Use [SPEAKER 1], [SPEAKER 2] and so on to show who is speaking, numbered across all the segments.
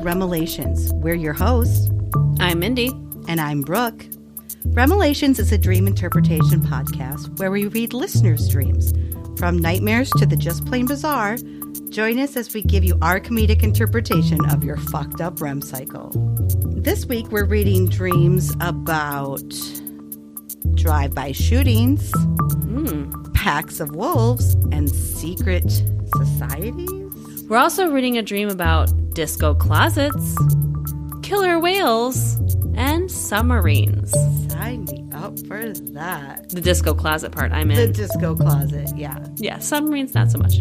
[SPEAKER 1] Remelations. We're your hosts.
[SPEAKER 2] I'm Mindy.
[SPEAKER 1] And I'm Brooke. Remelations is a dream interpretation podcast where we read listeners' dreams. From nightmares to the just plain bizarre, join us as we give you our comedic interpretation of your fucked up REM cycle. This week we're reading dreams about drive-by shootings, packs of wolves, and secret societies.
[SPEAKER 2] We're also reading a dream about disco closets, killer whales, and submarines.
[SPEAKER 1] Sign me up for that.
[SPEAKER 2] The disco closet part I'm in.
[SPEAKER 1] The disco closet, yeah.
[SPEAKER 2] Yeah, submarines not so much.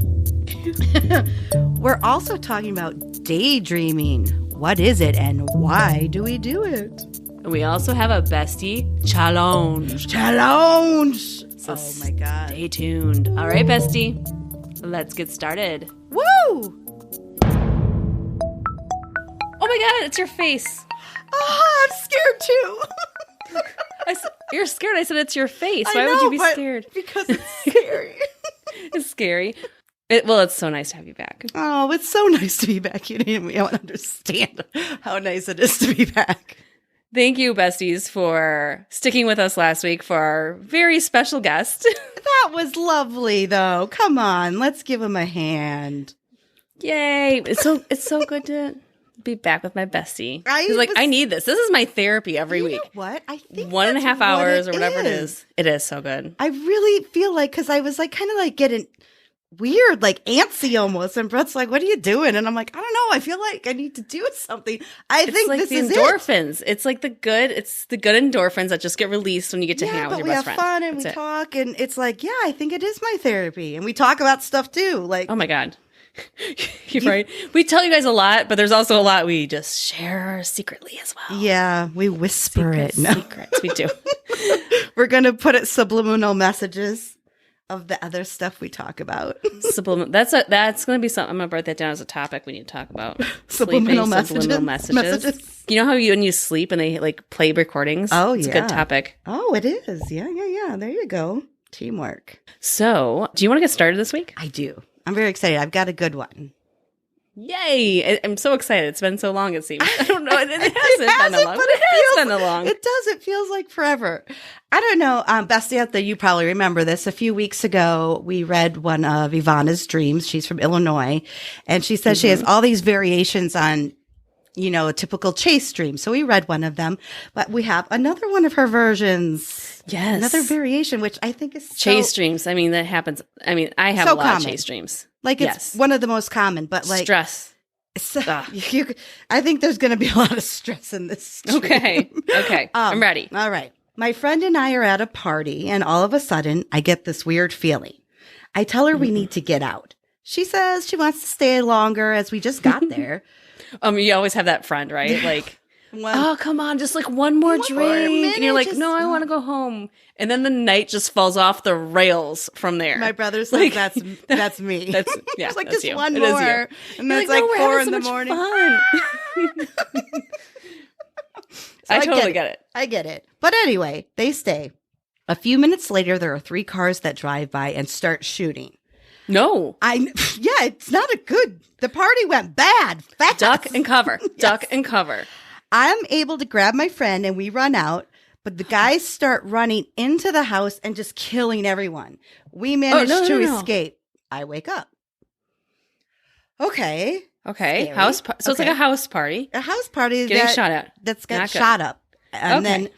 [SPEAKER 1] We're also talking about daydreaming. What is it and why do we do it?
[SPEAKER 2] We also have a bestie challenge.
[SPEAKER 1] Challenge!
[SPEAKER 2] So
[SPEAKER 1] oh my god.
[SPEAKER 2] Stay tuned. All right, bestie. Let's get started.
[SPEAKER 1] Woo!
[SPEAKER 2] Oh my god, it's your face.
[SPEAKER 1] Oh, I'm scared too.
[SPEAKER 2] You're scared. I said it's your face.
[SPEAKER 1] I
[SPEAKER 2] Why
[SPEAKER 1] know,
[SPEAKER 2] would you be
[SPEAKER 1] but
[SPEAKER 2] scared?
[SPEAKER 1] Because it's scary.
[SPEAKER 2] It's scary. It's so nice to have you back.
[SPEAKER 1] Oh, it's so nice to be back. You don't understand how nice it is to be back.
[SPEAKER 2] Thank you, besties, for sticking with us last week for our very special guest.
[SPEAKER 1] That was lovely, though. Come on, let's give him a hand.
[SPEAKER 2] Yay! It's so good to be back with my bestie. I need this. This is my therapy every week.
[SPEAKER 1] Know what? I think
[SPEAKER 2] 1.5 hours or whatever it is. It is so good.
[SPEAKER 1] I really feel like, because I was like kind of like getting weird, like antsy almost. And Brett's like, "What are you doing?" And I'm like, "I don't know. I feel like I need to do something." I think
[SPEAKER 2] like
[SPEAKER 1] this
[SPEAKER 2] the
[SPEAKER 1] is
[SPEAKER 2] endorphins. It's like the good endorphins that just get released when you get to hang out with your best friend.
[SPEAKER 1] We have fun and we talk, and it's like, yeah, I think it is my therapy, and we talk about stuff too. Like,
[SPEAKER 2] oh my god. You're right. We tell you guys a lot, but there's also a lot we just share secretly as well.
[SPEAKER 1] Yeah, we whisper
[SPEAKER 2] Secrets, we do.
[SPEAKER 1] We're going to put it subliminal messages of the other stuff we talk about.
[SPEAKER 2] That's going to be something. I'm going to write that down as a topic we need to talk about.
[SPEAKER 1] Subliminal
[SPEAKER 2] messages. You know how when you sleep and they like play recordings?
[SPEAKER 1] Oh,
[SPEAKER 2] it's a good topic.
[SPEAKER 1] Oh, it is. Yeah. There you go. Teamwork.
[SPEAKER 2] So, do you want to get started this week?
[SPEAKER 1] I do. I'm very excited. I've got a good one.
[SPEAKER 2] Yay! I'm so excited. It's been so long, it seems. I don't know. It hasn't been a long, but it has been a long.
[SPEAKER 1] It does. It feels like forever. I don't know. Bestie out there, you probably remember this. A few weeks ago, we read one of Ivana's dreams. She's from Illinois. And she says she has all these variations on, a typical chase dream. So we read one of them. But we have another one of her versions.
[SPEAKER 2] Yes.
[SPEAKER 1] Another variation, which I think is
[SPEAKER 2] chase dreams. I mean, that happens. I mean, I have a lot
[SPEAKER 1] common.
[SPEAKER 2] Of chase dreams.
[SPEAKER 1] Like, it's one of the most common, but like
[SPEAKER 2] stress.
[SPEAKER 1] I think there's going to be a lot of stress in this dream.
[SPEAKER 2] Okay. I'm ready.
[SPEAKER 1] All right. My friend and I are at a party, and all of a sudden, I get this weird feeling. I tell her we need to get out. She says she wants to stay longer as we just got there.
[SPEAKER 2] You always have that friend, right? Like, oh, come on, just like one more drink. And you're like, no, I want to go home. And then the night just falls off the rails from there.
[SPEAKER 1] My brother says like, that's me.
[SPEAKER 2] That's
[SPEAKER 1] it's like
[SPEAKER 2] that's
[SPEAKER 1] just
[SPEAKER 2] you.
[SPEAKER 1] one
[SPEAKER 2] it
[SPEAKER 1] more.
[SPEAKER 2] Is
[SPEAKER 1] and then it's like 4 in the morning.
[SPEAKER 2] Fun. I totally get it.
[SPEAKER 1] I get it. But anyway, they stay. A few minutes later, there are 3 cars that drive by and start shooting.
[SPEAKER 2] No.
[SPEAKER 1] It's not a good. The party went bad. Fast.
[SPEAKER 2] Duck and cover.
[SPEAKER 1] Yes.
[SPEAKER 2] Duck and cover.
[SPEAKER 1] I'm able to grab my friend and we run out, but the guys start running into the house and just killing everyone. We manage to escape. I wake up. Okay.
[SPEAKER 2] Scary. It's like a house party.
[SPEAKER 1] A house party
[SPEAKER 2] getting shot at.
[SPEAKER 1] That's got shot up. And then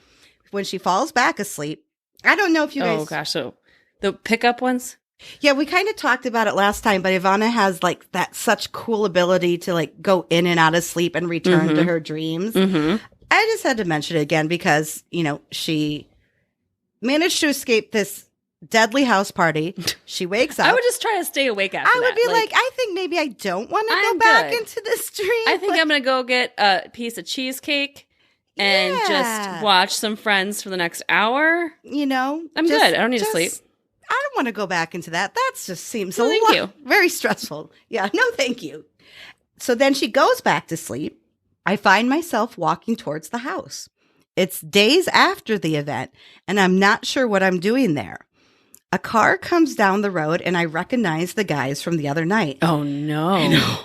[SPEAKER 1] when she falls back asleep, I don't know if you guys.
[SPEAKER 2] Oh gosh, so the pickup ones.
[SPEAKER 1] Yeah, we kind of talked about it last time, but Ivana has like that such cool ability to like go in and out of sleep and return to her dreams. I just had to mention it again because, she managed to escape this deadly house party. She wakes up.
[SPEAKER 2] I would just try to stay awake after
[SPEAKER 1] that. I would be like, I think maybe I don't want to go back into this dream.
[SPEAKER 2] I think I'm going to go get a piece of cheesecake and just watch some Friends for the next hour.
[SPEAKER 1] I'm
[SPEAKER 2] good. I don't need to sleep.
[SPEAKER 1] I don't want to go back into that. That just seems very stressful. Yeah, no, thank you. So then she goes back to sleep. I find myself walking towards the house. It's days after the event, and I'm not sure what I'm doing there. A car comes down the road, and I recognize the guys from the other night.
[SPEAKER 2] Oh, no.
[SPEAKER 1] I know.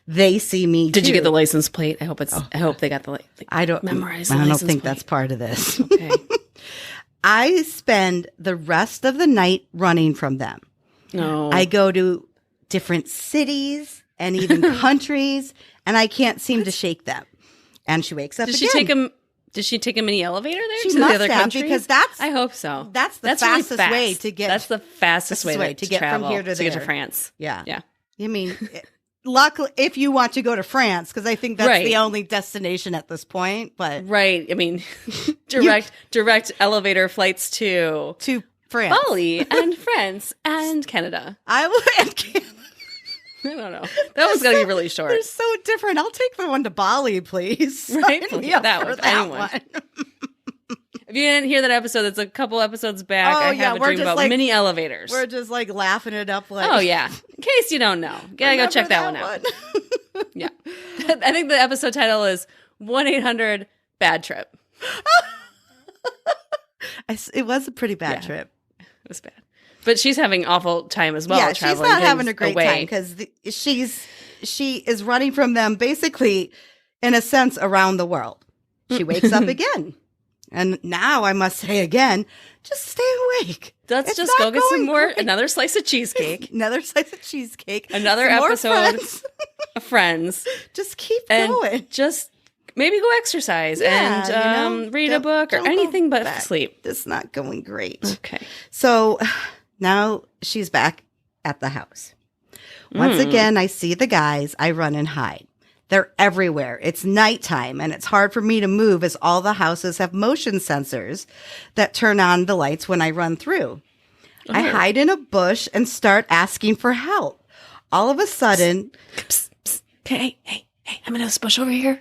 [SPEAKER 1] they see me.
[SPEAKER 2] Did
[SPEAKER 1] too.
[SPEAKER 2] you get the license plate? I hope they got the
[SPEAKER 1] I don't
[SPEAKER 2] memorize.
[SPEAKER 1] I don't
[SPEAKER 2] license
[SPEAKER 1] think
[SPEAKER 2] plate.
[SPEAKER 1] that's part of this.
[SPEAKER 2] Okay.
[SPEAKER 1] I spend the rest of the night running from them.
[SPEAKER 2] No.
[SPEAKER 1] I go to different cities and even countries, and I can't seem to shake them. And she wakes up
[SPEAKER 2] Did
[SPEAKER 1] again.
[SPEAKER 2] Did she take a mini elevator there
[SPEAKER 1] She
[SPEAKER 2] to
[SPEAKER 1] must
[SPEAKER 2] the other
[SPEAKER 1] have,
[SPEAKER 2] countries?
[SPEAKER 1] because that's
[SPEAKER 2] I hope so.
[SPEAKER 1] That's the
[SPEAKER 2] really
[SPEAKER 1] fastest
[SPEAKER 2] fast.
[SPEAKER 1] way to get.
[SPEAKER 2] That's the fastest way to
[SPEAKER 1] get
[SPEAKER 2] travel,
[SPEAKER 1] from here to there.
[SPEAKER 2] get to France.
[SPEAKER 1] Yeah.
[SPEAKER 2] Yeah.
[SPEAKER 1] I mean, luckily, if you want to go to France, because I think that's the only destination at this point. But
[SPEAKER 2] right. I mean, direct elevator flights to
[SPEAKER 1] France,
[SPEAKER 2] Bali, and France, and Canada.
[SPEAKER 1] I
[SPEAKER 2] don't know. That was going to be really short.
[SPEAKER 1] They're so different. I'll take the one to Bali, please.
[SPEAKER 2] Right?
[SPEAKER 1] Sign me up
[SPEAKER 2] That
[SPEAKER 1] for
[SPEAKER 2] one.
[SPEAKER 1] that
[SPEAKER 2] Anyone.
[SPEAKER 1] one.
[SPEAKER 2] If you didn't hear that episode, it's a couple episodes back.
[SPEAKER 1] Oh,
[SPEAKER 2] I
[SPEAKER 1] yeah,
[SPEAKER 2] have a
[SPEAKER 1] we're
[SPEAKER 2] dream
[SPEAKER 1] just
[SPEAKER 2] about
[SPEAKER 1] like-
[SPEAKER 2] mini elevators.
[SPEAKER 1] We're just like laughing it up. Like,
[SPEAKER 2] Oh, yeah. In case you don't know. Gotta go check that one out. Yeah. I think the episode title is 1-800-BAD-TRIP.
[SPEAKER 1] It was a pretty bad trip.
[SPEAKER 2] It was bad. But she's having awful time as well.
[SPEAKER 1] Yeah, she's
[SPEAKER 2] traveling,
[SPEAKER 1] not
[SPEAKER 2] getting
[SPEAKER 1] having a great
[SPEAKER 2] away.
[SPEAKER 1] time because she is running from them basically, in a sense, around the world. She wakes up again. And now I must say again, just stay awake.
[SPEAKER 2] Let's
[SPEAKER 1] It's
[SPEAKER 2] just
[SPEAKER 1] not
[SPEAKER 2] go get some
[SPEAKER 1] going
[SPEAKER 2] more,
[SPEAKER 1] great.
[SPEAKER 2] another slice of cheesecake,
[SPEAKER 1] Another slice of cheesecake.
[SPEAKER 2] another
[SPEAKER 1] some more
[SPEAKER 2] episode
[SPEAKER 1] friends.
[SPEAKER 2] of Friends,
[SPEAKER 1] Just keep
[SPEAKER 2] and
[SPEAKER 1] going.
[SPEAKER 2] just maybe go exercise
[SPEAKER 1] Yeah,
[SPEAKER 2] and read a book or
[SPEAKER 1] don't go
[SPEAKER 2] anything but
[SPEAKER 1] back.
[SPEAKER 2] sleep.
[SPEAKER 1] It's not going great.
[SPEAKER 2] Okay.
[SPEAKER 1] So now she's back at the house. Once again, I see the guys. I run and hide. They're everywhere. It's nighttime, and it's hard for me to move as all the houses have motion sensors that turn on the lights when I run through. I hide in a bush and start asking for help. All of a sudden,
[SPEAKER 2] Psst, psst. Okay, hey, I'm in this bush over here.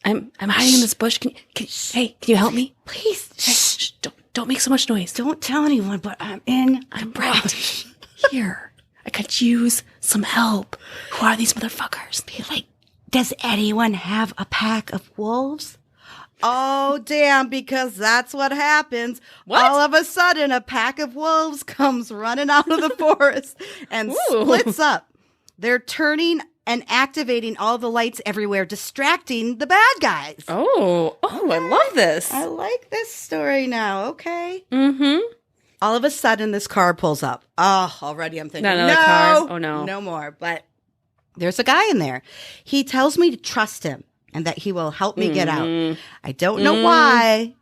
[SPEAKER 2] I'm hiding in this bush. Can you help me?
[SPEAKER 1] please,
[SPEAKER 2] Hey, shh, don't make so much noise.
[SPEAKER 1] don't tell anyone, but I'm in.
[SPEAKER 2] I'm right here. I could use some help. Who are these motherfuckers?
[SPEAKER 1] Be like, does anyone have a pack of wolves? Oh, damn, because that's what happens.
[SPEAKER 2] What?
[SPEAKER 1] All of a sudden, a pack of wolves comes running out of the forest and splits up. They're turning and activating all the lights everywhere, distracting the bad guys.
[SPEAKER 2] Oh, I love this.
[SPEAKER 1] I like this story now. Okay.
[SPEAKER 2] Mm-hmm.
[SPEAKER 1] All of a sudden, this car pulls up. Oh, already I'm thinking,
[SPEAKER 2] Another
[SPEAKER 1] no,
[SPEAKER 2] car? Oh, no.
[SPEAKER 1] No more. But there's a guy in there. He tells me to trust him and that he will help me get out. I don't know why,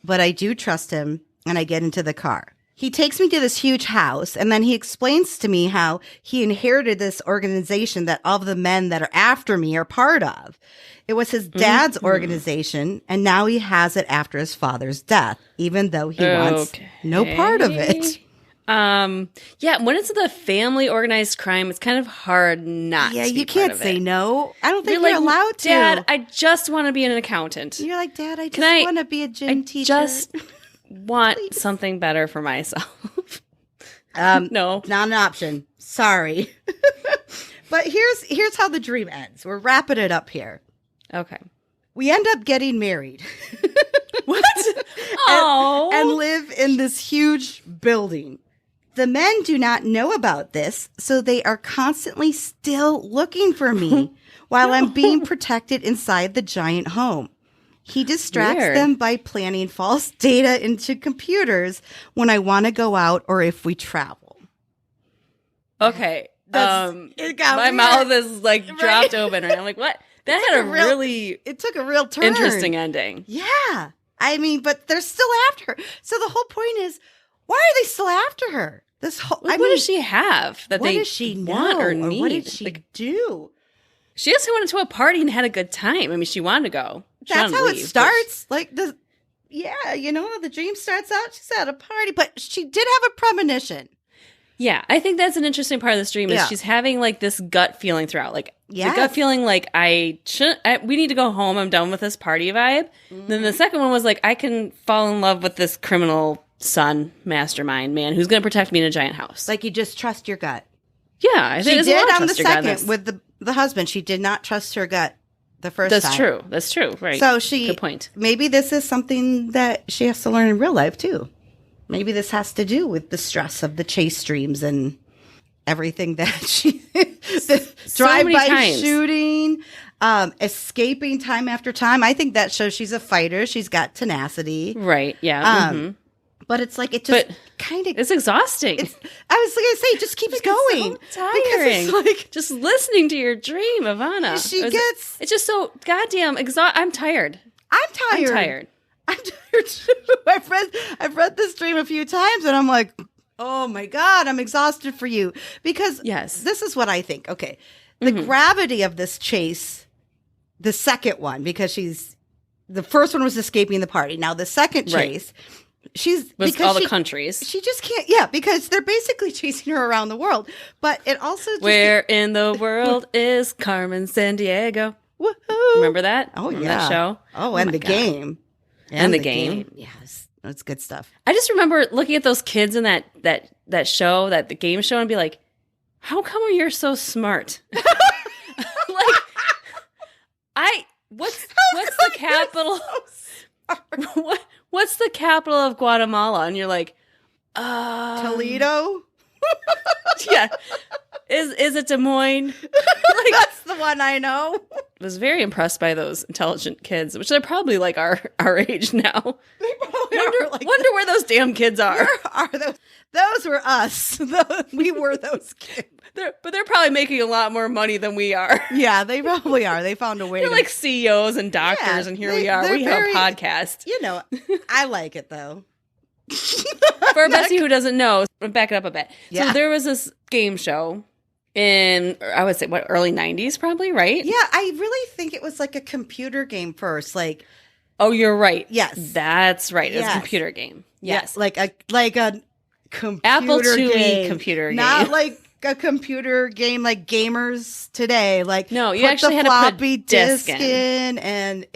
[SPEAKER 1] but I do trust him, and I get into the car. He takes me to this huge house, and then he explains to me how he inherited this organization that all of the men that are after me are part of. It was his dad's organization, and now he has it after his father's death, even though he wants no part of it.
[SPEAKER 2] Yeah, when it's the family organized crime, it's kind of hard not to be
[SPEAKER 1] you
[SPEAKER 2] part
[SPEAKER 1] can't
[SPEAKER 2] of
[SPEAKER 1] say
[SPEAKER 2] it.
[SPEAKER 1] no. I don't think
[SPEAKER 2] You're
[SPEAKER 1] you're
[SPEAKER 2] like,
[SPEAKER 1] allowed to.
[SPEAKER 2] Dad, I just want to be an accountant.
[SPEAKER 1] You're like, Dad, I just
[SPEAKER 2] I-
[SPEAKER 1] want to be a gym teacher.
[SPEAKER 2] Just want something better for myself. No.
[SPEAKER 1] Not an option. Sorry. But here's how the dream ends. We're wrapping it up here.
[SPEAKER 2] Okay.
[SPEAKER 1] We end up getting married.
[SPEAKER 2] What? Oh.
[SPEAKER 1] and live in this huge building. The men do not know about this, so they are constantly still looking for me while I'm being protected inside the giant home. He distracts
[SPEAKER 2] Weird.
[SPEAKER 1] them by planting false data into computers when I want to go out or if we travel.
[SPEAKER 2] Okay.
[SPEAKER 1] It got
[SPEAKER 2] my
[SPEAKER 1] weird.
[SPEAKER 2] mouth is like dropped open right now. I'm like, what? That had a really
[SPEAKER 1] It took a real turn.
[SPEAKER 2] interesting ending.
[SPEAKER 1] Yeah. I mean, but they're still after her. So the whole point is, why are they still after her? This whole
[SPEAKER 2] Like, what does she have that
[SPEAKER 1] what
[SPEAKER 2] they
[SPEAKER 1] does she
[SPEAKER 2] want
[SPEAKER 1] know,
[SPEAKER 2] or need?
[SPEAKER 1] what did she
[SPEAKER 2] Like,
[SPEAKER 1] do?
[SPEAKER 2] she just went to a party and had a good time. I mean, she wanted to go. She
[SPEAKER 1] That's
[SPEAKER 2] wanted to
[SPEAKER 1] how it
[SPEAKER 2] leave, but
[SPEAKER 1] starts. Like the dream starts out. She's at a party, but she did have a premonition.
[SPEAKER 2] Yeah, I think that's an interesting part of this dream is
[SPEAKER 1] Yeah.
[SPEAKER 2] she's having like this gut feeling throughout. Like
[SPEAKER 1] Yes.
[SPEAKER 2] the gut feeling like we need to go home. I'm done with this party vibe. Then the second one was like, I can fall in love with this criminal son, mastermind man who's going to protect me in a giant house.
[SPEAKER 1] Like you just trust your gut.
[SPEAKER 2] Yeah, I
[SPEAKER 1] She
[SPEAKER 2] think there's a lot
[SPEAKER 1] did
[SPEAKER 2] of
[SPEAKER 1] on the
[SPEAKER 2] trust your gut in
[SPEAKER 1] second
[SPEAKER 2] this.
[SPEAKER 1] with the husband. She did not trust her gut the first
[SPEAKER 2] That's
[SPEAKER 1] time.
[SPEAKER 2] true. That's true. Right.
[SPEAKER 1] So she
[SPEAKER 2] Good point.
[SPEAKER 1] Maybe this is something that she has to learn in real life too. Maybe this has to do with the stress of the chase dreams and everything that she
[SPEAKER 2] many
[SPEAKER 1] drive-by
[SPEAKER 2] times.
[SPEAKER 1] shooting, escaping time after time. I think that shows she's a fighter. She's got tenacity.
[SPEAKER 2] Right. Yeah.
[SPEAKER 1] But it's like it just
[SPEAKER 2] But
[SPEAKER 1] kind of.
[SPEAKER 2] it's exhausting.
[SPEAKER 1] I was going to say, it just keeps going.
[SPEAKER 2] It's so tiring.
[SPEAKER 1] Because it's like,
[SPEAKER 2] just listening to your dream, Ivana. It's just so goddamn exhausting. I'm tired.
[SPEAKER 1] I'm tired too. I've read this dream a few times, and I'm like, oh my God, I'm exhausted for you. Because this is what I think. Okay. The gravity of this chase, the second one, because the first one was escaping the party. Now the second chase,
[SPEAKER 2] with all the countries.
[SPEAKER 1] She just can't, because they're basically chasing her around the world. But it also just
[SPEAKER 2] Where in the world is Carmen Sandiego?
[SPEAKER 1] Woohoo!
[SPEAKER 2] Remember that?
[SPEAKER 1] Oh,
[SPEAKER 2] Remember
[SPEAKER 1] yeah.
[SPEAKER 2] that show?
[SPEAKER 1] Oh, and the
[SPEAKER 2] God.
[SPEAKER 1] game.
[SPEAKER 2] And the game.
[SPEAKER 1] Yes. That's good stuff.
[SPEAKER 2] I just remember looking at those kids in that show, the game show, and be like, how come you're so smart? What's the capital? What's the capital of Guatemala? And you're like,
[SPEAKER 1] Toledo?
[SPEAKER 2] Yeah. Is it Des Moines?
[SPEAKER 1] That's the one I know.
[SPEAKER 2] I was very impressed by those intelligent kids, which are probably like our age now.
[SPEAKER 1] They probably
[SPEAKER 2] Wonder where those damn kids are.
[SPEAKER 1] Where are those? Those were us. We were those kids.
[SPEAKER 2] But they're probably making a lot more money than we are.
[SPEAKER 1] Yeah, they probably are. They found a way.
[SPEAKER 2] They're like CEOs and doctors, and here we are. We have a podcast.
[SPEAKER 1] I like it though.
[SPEAKER 2] For Bessie who doesn't know, back it up a bit.
[SPEAKER 1] Yeah.
[SPEAKER 2] So there was this game show in, I would say, early 90s probably, right?
[SPEAKER 1] Yeah, I really think it was like a computer game first. Like,
[SPEAKER 2] oh, you're right.
[SPEAKER 1] Yes.
[SPEAKER 2] That's right. It was
[SPEAKER 1] Yes.
[SPEAKER 2] a computer game. Yes.
[SPEAKER 1] like a computer
[SPEAKER 2] Apple IIe
[SPEAKER 1] game.
[SPEAKER 2] computer game.
[SPEAKER 1] Not like a computer game like gamers today. Like,
[SPEAKER 2] no, you
[SPEAKER 1] put
[SPEAKER 2] actually
[SPEAKER 1] the
[SPEAKER 2] had to
[SPEAKER 1] floppy
[SPEAKER 2] put a disc
[SPEAKER 1] in, and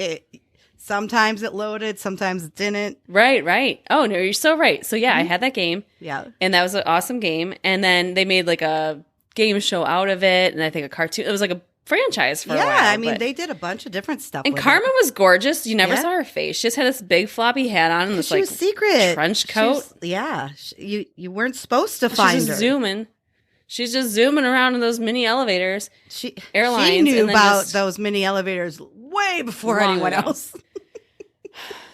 [SPEAKER 1] sometimes it loaded, sometimes it didn't.
[SPEAKER 2] Right. Oh, no, you're so right. So, yeah, I had that game.
[SPEAKER 1] Yeah.
[SPEAKER 2] And that was an awesome game. And then they made like a game show out of it. And I think a cartoon. It was like a franchise for a while.
[SPEAKER 1] Yeah, I mean, they did a bunch of different stuff.
[SPEAKER 2] And
[SPEAKER 1] with
[SPEAKER 2] Carmen
[SPEAKER 1] it.
[SPEAKER 2] was gorgeous. You never saw her face. She just had this big floppy hat on and this
[SPEAKER 1] She was secret
[SPEAKER 2] trench coat.
[SPEAKER 1] You weren't supposed to find
[SPEAKER 2] She's
[SPEAKER 1] her.
[SPEAKER 2] zooming. She's just zooming around in those mini elevators. Airlines.
[SPEAKER 1] She knew
[SPEAKER 2] and then
[SPEAKER 1] about
[SPEAKER 2] just
[SPEAKER 1] those mini elevators way before
[SPEAKER 2] long
[SPEAKER 1] anyone
[SPEAKER 2] ago.
[SPEAKER 1] else.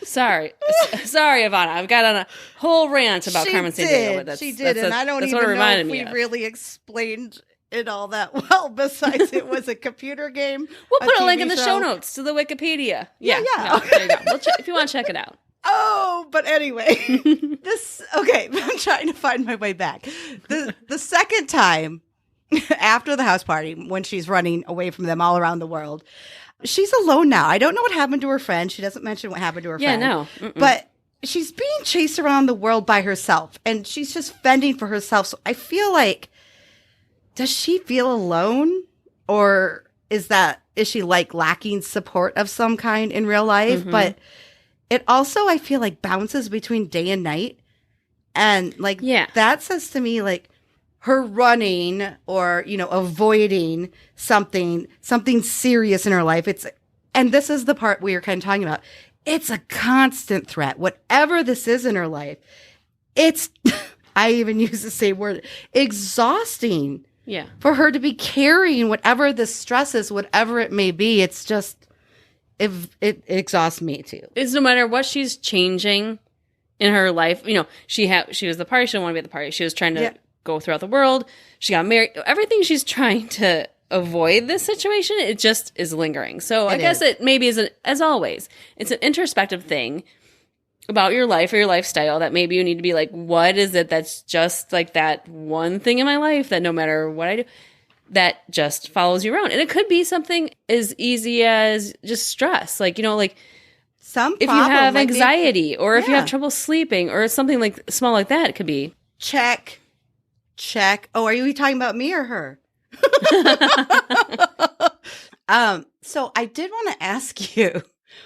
[SPEAKER 2] Sorry, Ivana. I've got on a whole rant about Carmen Sandiego. But
[SPEAKER 1] She did, and I don't even know if we really explained it all that well. Besides, it was a computer game.
[SPEAKER 2] We'll put a link
[SPEAKER 1] TV
[SPEAKER 2] in the show notes to the Wikipedia. Yeah.
[SPEAKER 1] Yeah.
[SPEAKER 2] No, there you go. If you want to check it out.
[SPEAKER 1] Oh, but anyway, I'm trying to find my way back. The second time after the house party, when she's running away from them all around the world, she's alone now. I don't know what happened to her friend. She doesn't mention what happened to her friend.
[SPEAKER 2] Yeah, no. Mm-mm.
[SPEAKER 1] But she's being chased around the world by herself, and she's just fending for herself. So I feel like, does she feel alone, or is she like lacking support of some kind in real life?
[SPEAKER 2] Mm-hmm.
[SPEAKER 1] But it also, I feel like, bounces between day and night. And like, that says to me, like, her running or, avoiding something serious in her life. And this is the part we were kind of talking about. It's a constant threat. Whatever this is in her life, it's, I even use the same word, exhausting.
[SPEAKER 2] Yeah.
[SPEAKER 1] For her to be carrying whatever the stress is, whatever it may be, it's just, it exhausts me too.
[SPEAKER 2] It's no matter what she's changing in her life. She was the party. She didn't want to be at the party. She was trying to go throughout the world. She got married. Everything she's trying to avoid this situation, it just is lingering. So I guess it maybe is, as always, it's an introspective thing about your life or your lifestyle that maybe you need to be like, what is it that's just like that one thing in my life that no matter what I do, that just follows you around. And it could be something as easy as just stress. Like,
[SPEAKER 1] some
[SPEAKER 2] if you
[SPEAKER 1] problem,
[SPEAKER 2] have
[SPEAKER 1] like
[SPEAKER 2] anxiety or if you have trouble sleeping or something like small like that, it could be.
[SPEAKER 1] Check. Oh, are you talking about me or her? So I did want to ask you,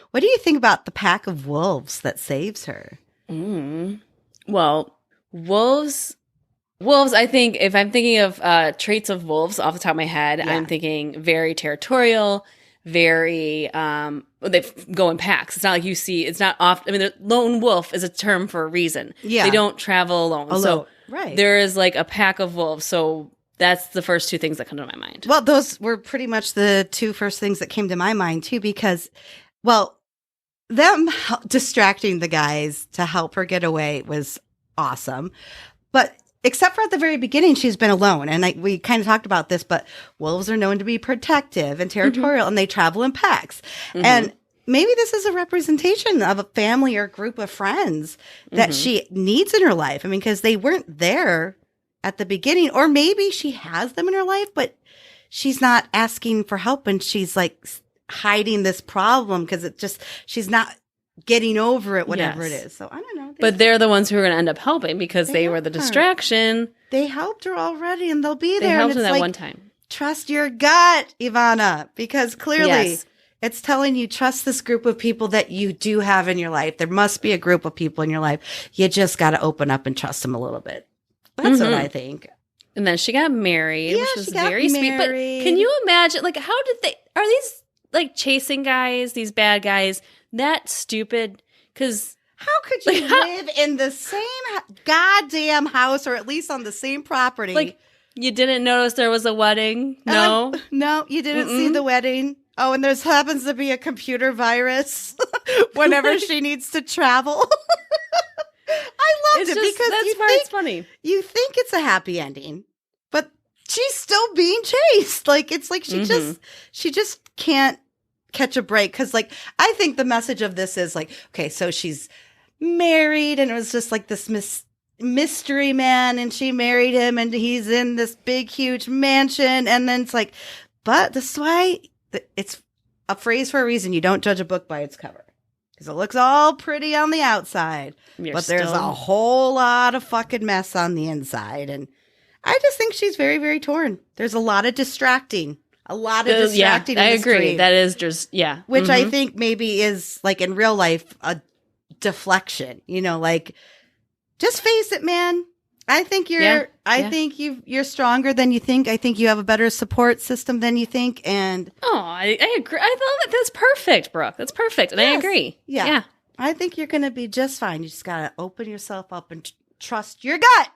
[SPEAKER 1] what do you think about the pack of wolves that saves her?
[SPEAKER 2] Well, wolves, I think, if I'm thinking of traits of wolves off the top of my head, I'm thinking very territorial, very, they go in packs. It's not like you see, it's not often, the lone wolf is a term for a reason.
[SPEAKER 1] Yeah.
[SPEAKER 2] They don't travel alone. So
[SPEAKER 1] right.
[SPEAKER 2] there is like a pack of wolves. So That's the first two things that come to my mind.
[SPEAKER 1] Well, those were pretty much the two first things that came to my mind too, because, well, them distracting the guys to help her get away was awesome. But except for at the very beginning, she's been alone. And we kind of talked about this, but wolves are known to be protective and territorial, and they travel in packs. And maybe this is a representation of a family or group of friends that she needs in her life. I mean, because they weren't there at the beginning, or maybe she has them in her life, but she's not asking for help, and she's like hiding this problem because she's not getting over it, whatever it is. So I don't know.
[SPEAKER 2] But they're the ones who are going to end up helping because they were the distraction.
[SPEAKER 1] They helped her already, and they'll be there.
[SPEAKER 2] They helped her that
[SPEAKER 1] like,
[SPEAKER 2] one time.
[SPEAKER 1] Trust your gut, Ivana, because clearly it's telling you trust this group of people that you do have in your life. There must be a group of people in your life. You just got to open up and trust them a little bit. That's what I think.
[SPEAKER 2] And then she got married, which was very sweet. But can you imagine, like, how did are these, like, chasing guys, these bad guys, that stupid? Because
[SPEAKER 1] how could you live in the same goddamn house, or at least on the same property?
[SPEAKER 2] Like, you didn't notice there was a wedding? No?
[SPEAKER 1] No, you didn't see the wedding. Oh, and there happens to be a computer virus whenever she needs to travel. I loved it because
[SPEAKER 2] that's funny.
[SPEAKER 1] You think it's a happy ending, but she's still being chased. Like, it's like she just can't catch a break. Because, like, I think the message of this is like, okay, so she's married, and it was just like this mystery man, and she married him, and he's in this big, huge mansion, and then it's like, but this is why it's a phrase for a reason. You don't judge a book by its cover. Because it looks all pretty on the outside, but there's a whole lot of fucking mess on the inside. And I just think she's very, very torn. There's a lot of distracting. In
[SPEAKER 2] I
[SPEAKER 1] this
[SPEAKER 2] agree.
[SPEAKER 1] dream,
[SPEAKER 2] that is just,
[SPEAKER 1] which I think maybe is, like, in real life, a deflection. You know, like, just face it, man. I think you're stronger than you think. I think you have a better support system than you think. And
[SPEAKER 2] I agree. I thought that's perfect, Brooke. That's perfect. And I agree.
[SPEAKER 1] Yeah. I think you're going to be just fine. You just got to open yourself up and trust your gut.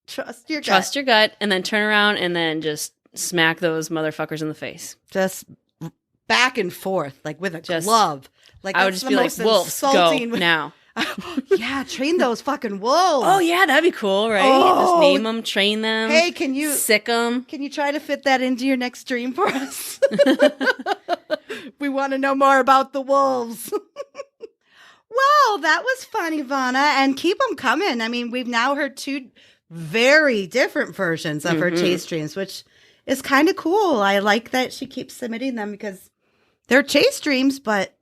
[SPEAKER 1] Trust your gut, and then turn around and then just smack those motherfuckers in the face. Just back and forth, like with a glove. Like,
[SPEAKER 2] I would just be like, wolves, go now.
[SPEAKER 1] Yeah, train those fucking wolves.
[SPEAKER 2] Oh, yeah, that'd be cool, right? Just name them, train them.
[SPEAKER 1] Hey, can you
[SPEAKER 2] sick them?
[SPEAKER 1] Can you try to fit that into your next dream for us? We want to know more about the wolves. Well, that was fun, Ivana, and keep them coming. I mean, we've now heard two very different versions of her chase dreams, which is kind of cool. I like that she keeps submitting them because they're chase dreams, but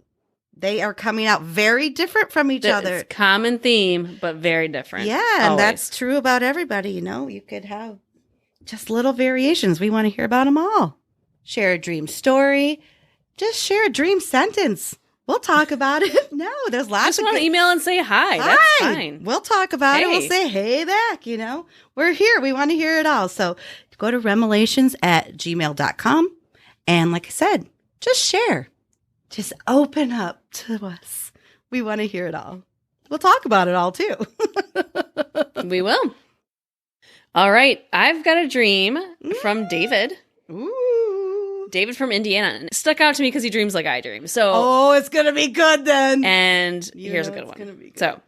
[SPEAKER 1] they are coming out very different from each other.
[SPEAKER 2] It's common theme, but very different.
[SPEAKER 1] Yeah, and that's true about everybody. You know, you could have just little variations. We want to hear about them all. Share a dream story. Just share a dream sentence. We'll talk about it. No, there's lots
[SPEAKER 2] just want to email and say hi. That's fine.
[SPEAKER 1] We'll talk about it. We'll say hey back, you know. We're here. We want to hear it all. So go to remelations@gmail.com. And like I said, just share. Just open up to us. We want to hear it all. We'll talk about it all, too.
[SPEAKER 2] We will. All right. I've got a dream from David.
[SPEAKER 1] Ooh.
[SPEAKER 2] David from Indiana. It stuck out to me because he dreams like I dream. So,
[SPEAKER 1] oh, it's going to be good then.
[SPEAKER 2] And here's a good one. Good. So,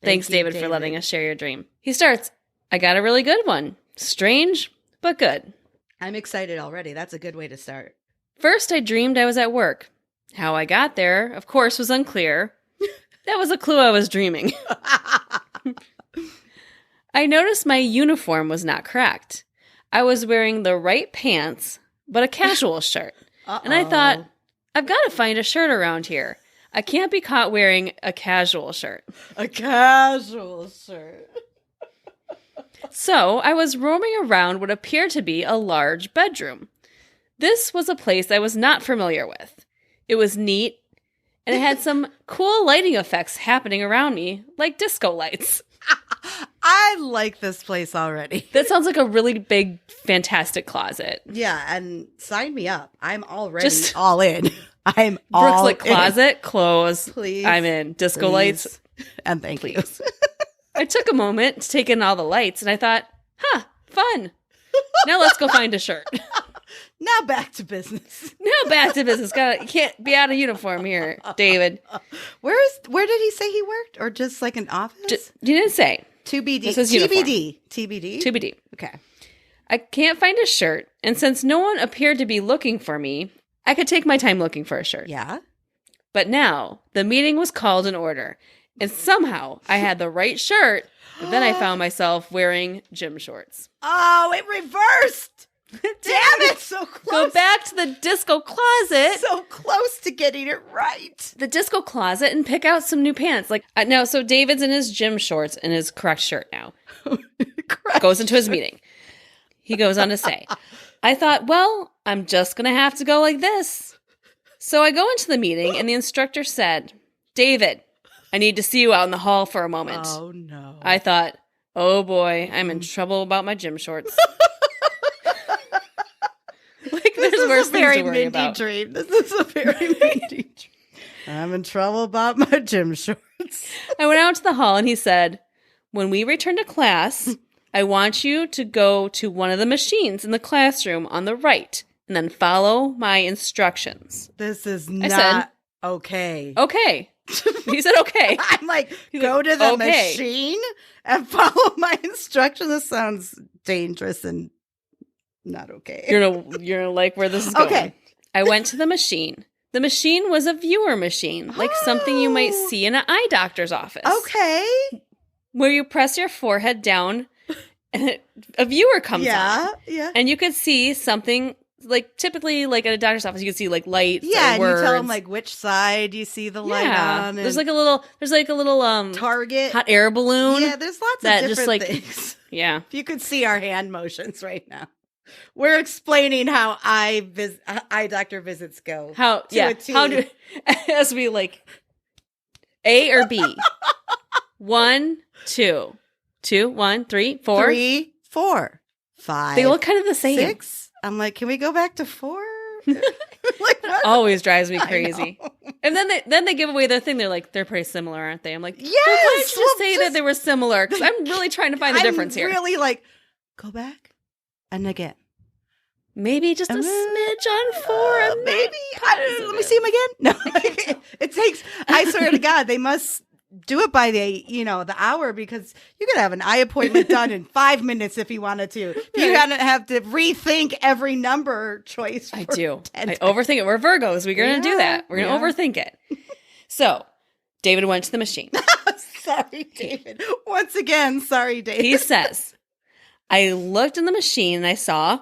[SPEAKER 2] thanks, David, for letting us share your dream. He starts, I got a really good one. Strange, but good.
[SPEAKER 1] I'm excited already. That's a good way to start.
[SPEAKER 2] First, I dreamed I was at work. How I got there, of course, was unclear. That was a clue I was dreaming. I noticed my uniform was not correct. I was wearing the right pants, but a casual shirt. And I thought, I've got to find a shirt around here. I can't be caught wearing a casual shirt.
[SPEAKER 1] A casual shirt.
[SPEAKER 2] So I was roaming around what appeared to be a large bedroom. This was a place I was not familiar with. It was neat, and it had some cool lighting effects happening around me, like disco lights.
[SPEAKER 1] I like this place already.
[SPEAKER 2] That sounds like a really big, fantastic closet.
[SPEAKER 1] Yeah, and sign me up. I'm already all in. I'm
[SPEAKER 2] Brooke's
[SPEAKER 1] all
[SPEAKER 2] like, closet, clothes.
[SPEAKER 1] Please.
[SPEAKER 2] I'm in. Disco lights.
[SPEAKER 1] And thank you.
[SPEAKER 2] I took a moment to take in all the lights, and I thought, fun. Now let's go find a shirt.
[SPEAKER 1] Now back to business.
[SPEAKER 2] You can't be out of uniform here, David.
[SPEAKER 1] Where did he say he worked? Or just like an office?
[SPEAKER 2] You didn't say.
[SPEAKER 1] TBD.
[SPEAKER 2] This is uniform.
[SPEAKER 1] TBD?
[SPEAKER 2] TBD.
[SPEAKER 1] Okay.
[SPEAKER 2] I can't find a shirt, and since no one appeared to be looking for me, I could take my time looking for a shirt.
[SPEAKER 1] Yeah.
[SPEAKER 2] But now, the meeting was called in order, and somehow I had the right shirt, but then I found myself wearing gym shorts.
[SPEAKER 1] Oh, it reversed! Damn it, so close.
[SPEAKER 2] Go back to the disco closet.
[SPEAKER 1] So close to getting it right.
[SPEAKER 2] The disco closet and pick out some new pants. So David's in his gym shorts and his correct shirt now. Goes into his meeting. He goes on to say, I thought, well, I'm just going to have to go like this. So I go into the meeting and the instructor said, David, I need to see you out in the hall for a moment.
[SPEAKER 1] Oh, no.
[SPEAKER 2] I thought, oh boy, I'm in trouble about my gym shorts.
[SPEAKER 1] This is a very Mindy dream. This is a very Mindy dream. I'm in trouble about my gym shorts.
[SPEAKER 2] I went out to the hall and he said, when we return to class, I want you to go to one of the machines in the classroom on the right and then follow my instructions.
[SPEAKER 1] This is not okay.
[SPEAKER 2] Okay. He said okay.
[SPEAKER 1] I'm like, go to the machine and follow my instructions. This sounds dangerous and not okay.
[SPEAKER 2] You're gonna like where this is going.
[SPEAKER 1] Okay.
[SPEAKER 2] I went to the machine. The machine was a viewer machine, like something you might see in an eye doctor's office.
[SPEAKER 1] Okay.
[SPEAKER 2] Where you press your forehead down and a viewer comes on.
[SPEAKER 1] Yeah.
[SPEAKER 2] And you could see something like typically like at a doctor's office, you could see like lights.
[SPEAKER 1] Yeah, and
[SPEAKER 2] words.
[SPEAKER 1] you tell them like which side you see the light on.
[SPEAKER 2] There's like a little
[SPEAKER 1] target
[SPEAKER 2] hot air balloon.
[SPEAKER 1] Yeah, there's lots of different things.
[SPEAKER 2] Yeah.
[SPEAKER 1] If you could see our hand motions right now. We're explaining how eye doctor visits go.
[SPEAKER 2] How do as we like A or B? 1, 2, 2, 1, 3, 4.
[SPEAKER 1] 3, 4, 5.
[SPEAKER 2] They look kind of the same.
[SPEAKER 1] 6. I'm like, can we go back to 4? Like, what?
[SPEAKER 2] Always drives me crazy. And then they give away their thing. They're like, they're pretty similar, aren't they? I'm like,
[SPEAKER 1] yes.
[SPEAKER 2] Why don't you just say that they were similar? Because I'm really trying to find the difference here.
[SPEAKER 1] Really like, go back and again.
[SPEAKER 2] Maybe just a smidge on 4.
[SPEAKER 1] Maybe. Let me see him again. No, it takes. I swear to God, they must do it by the hour because you could have an eye appointment done in 5 minutes if you wanted to. You gotta have to rethink every number choice.
[SPEAKER 2] I do. I overthink it. We're Virgos. We're gonna do that. We're gonna overthink it. So, David went to the machine.
[SPEAKER 1] Sorry, David. Once again, sorry, David.
[SPEAKER 2] He says, I looked in the machine and I saw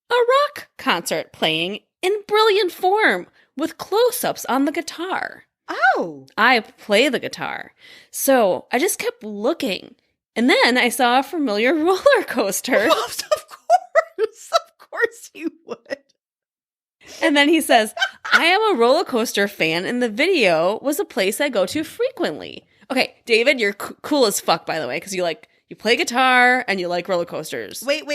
[SPEAKER 2] a rock concert playing in brilliant form with close-ups on the guitar.
[SPEAKER 1] Oh.
[SPEAKER 2] I play the guitar. So I just kept looking. And then I saw a familiar roller coaster.
[SPEAKER 1] Well, of course you would.
[SPEAKER 2] And then he says, I am a roller coaster fan and the video was a place I go to frequently. Okay, David, you're cool as fuck, by the way, because you play guitar and you like roller coasters.
[SPEAKER 1] Wait.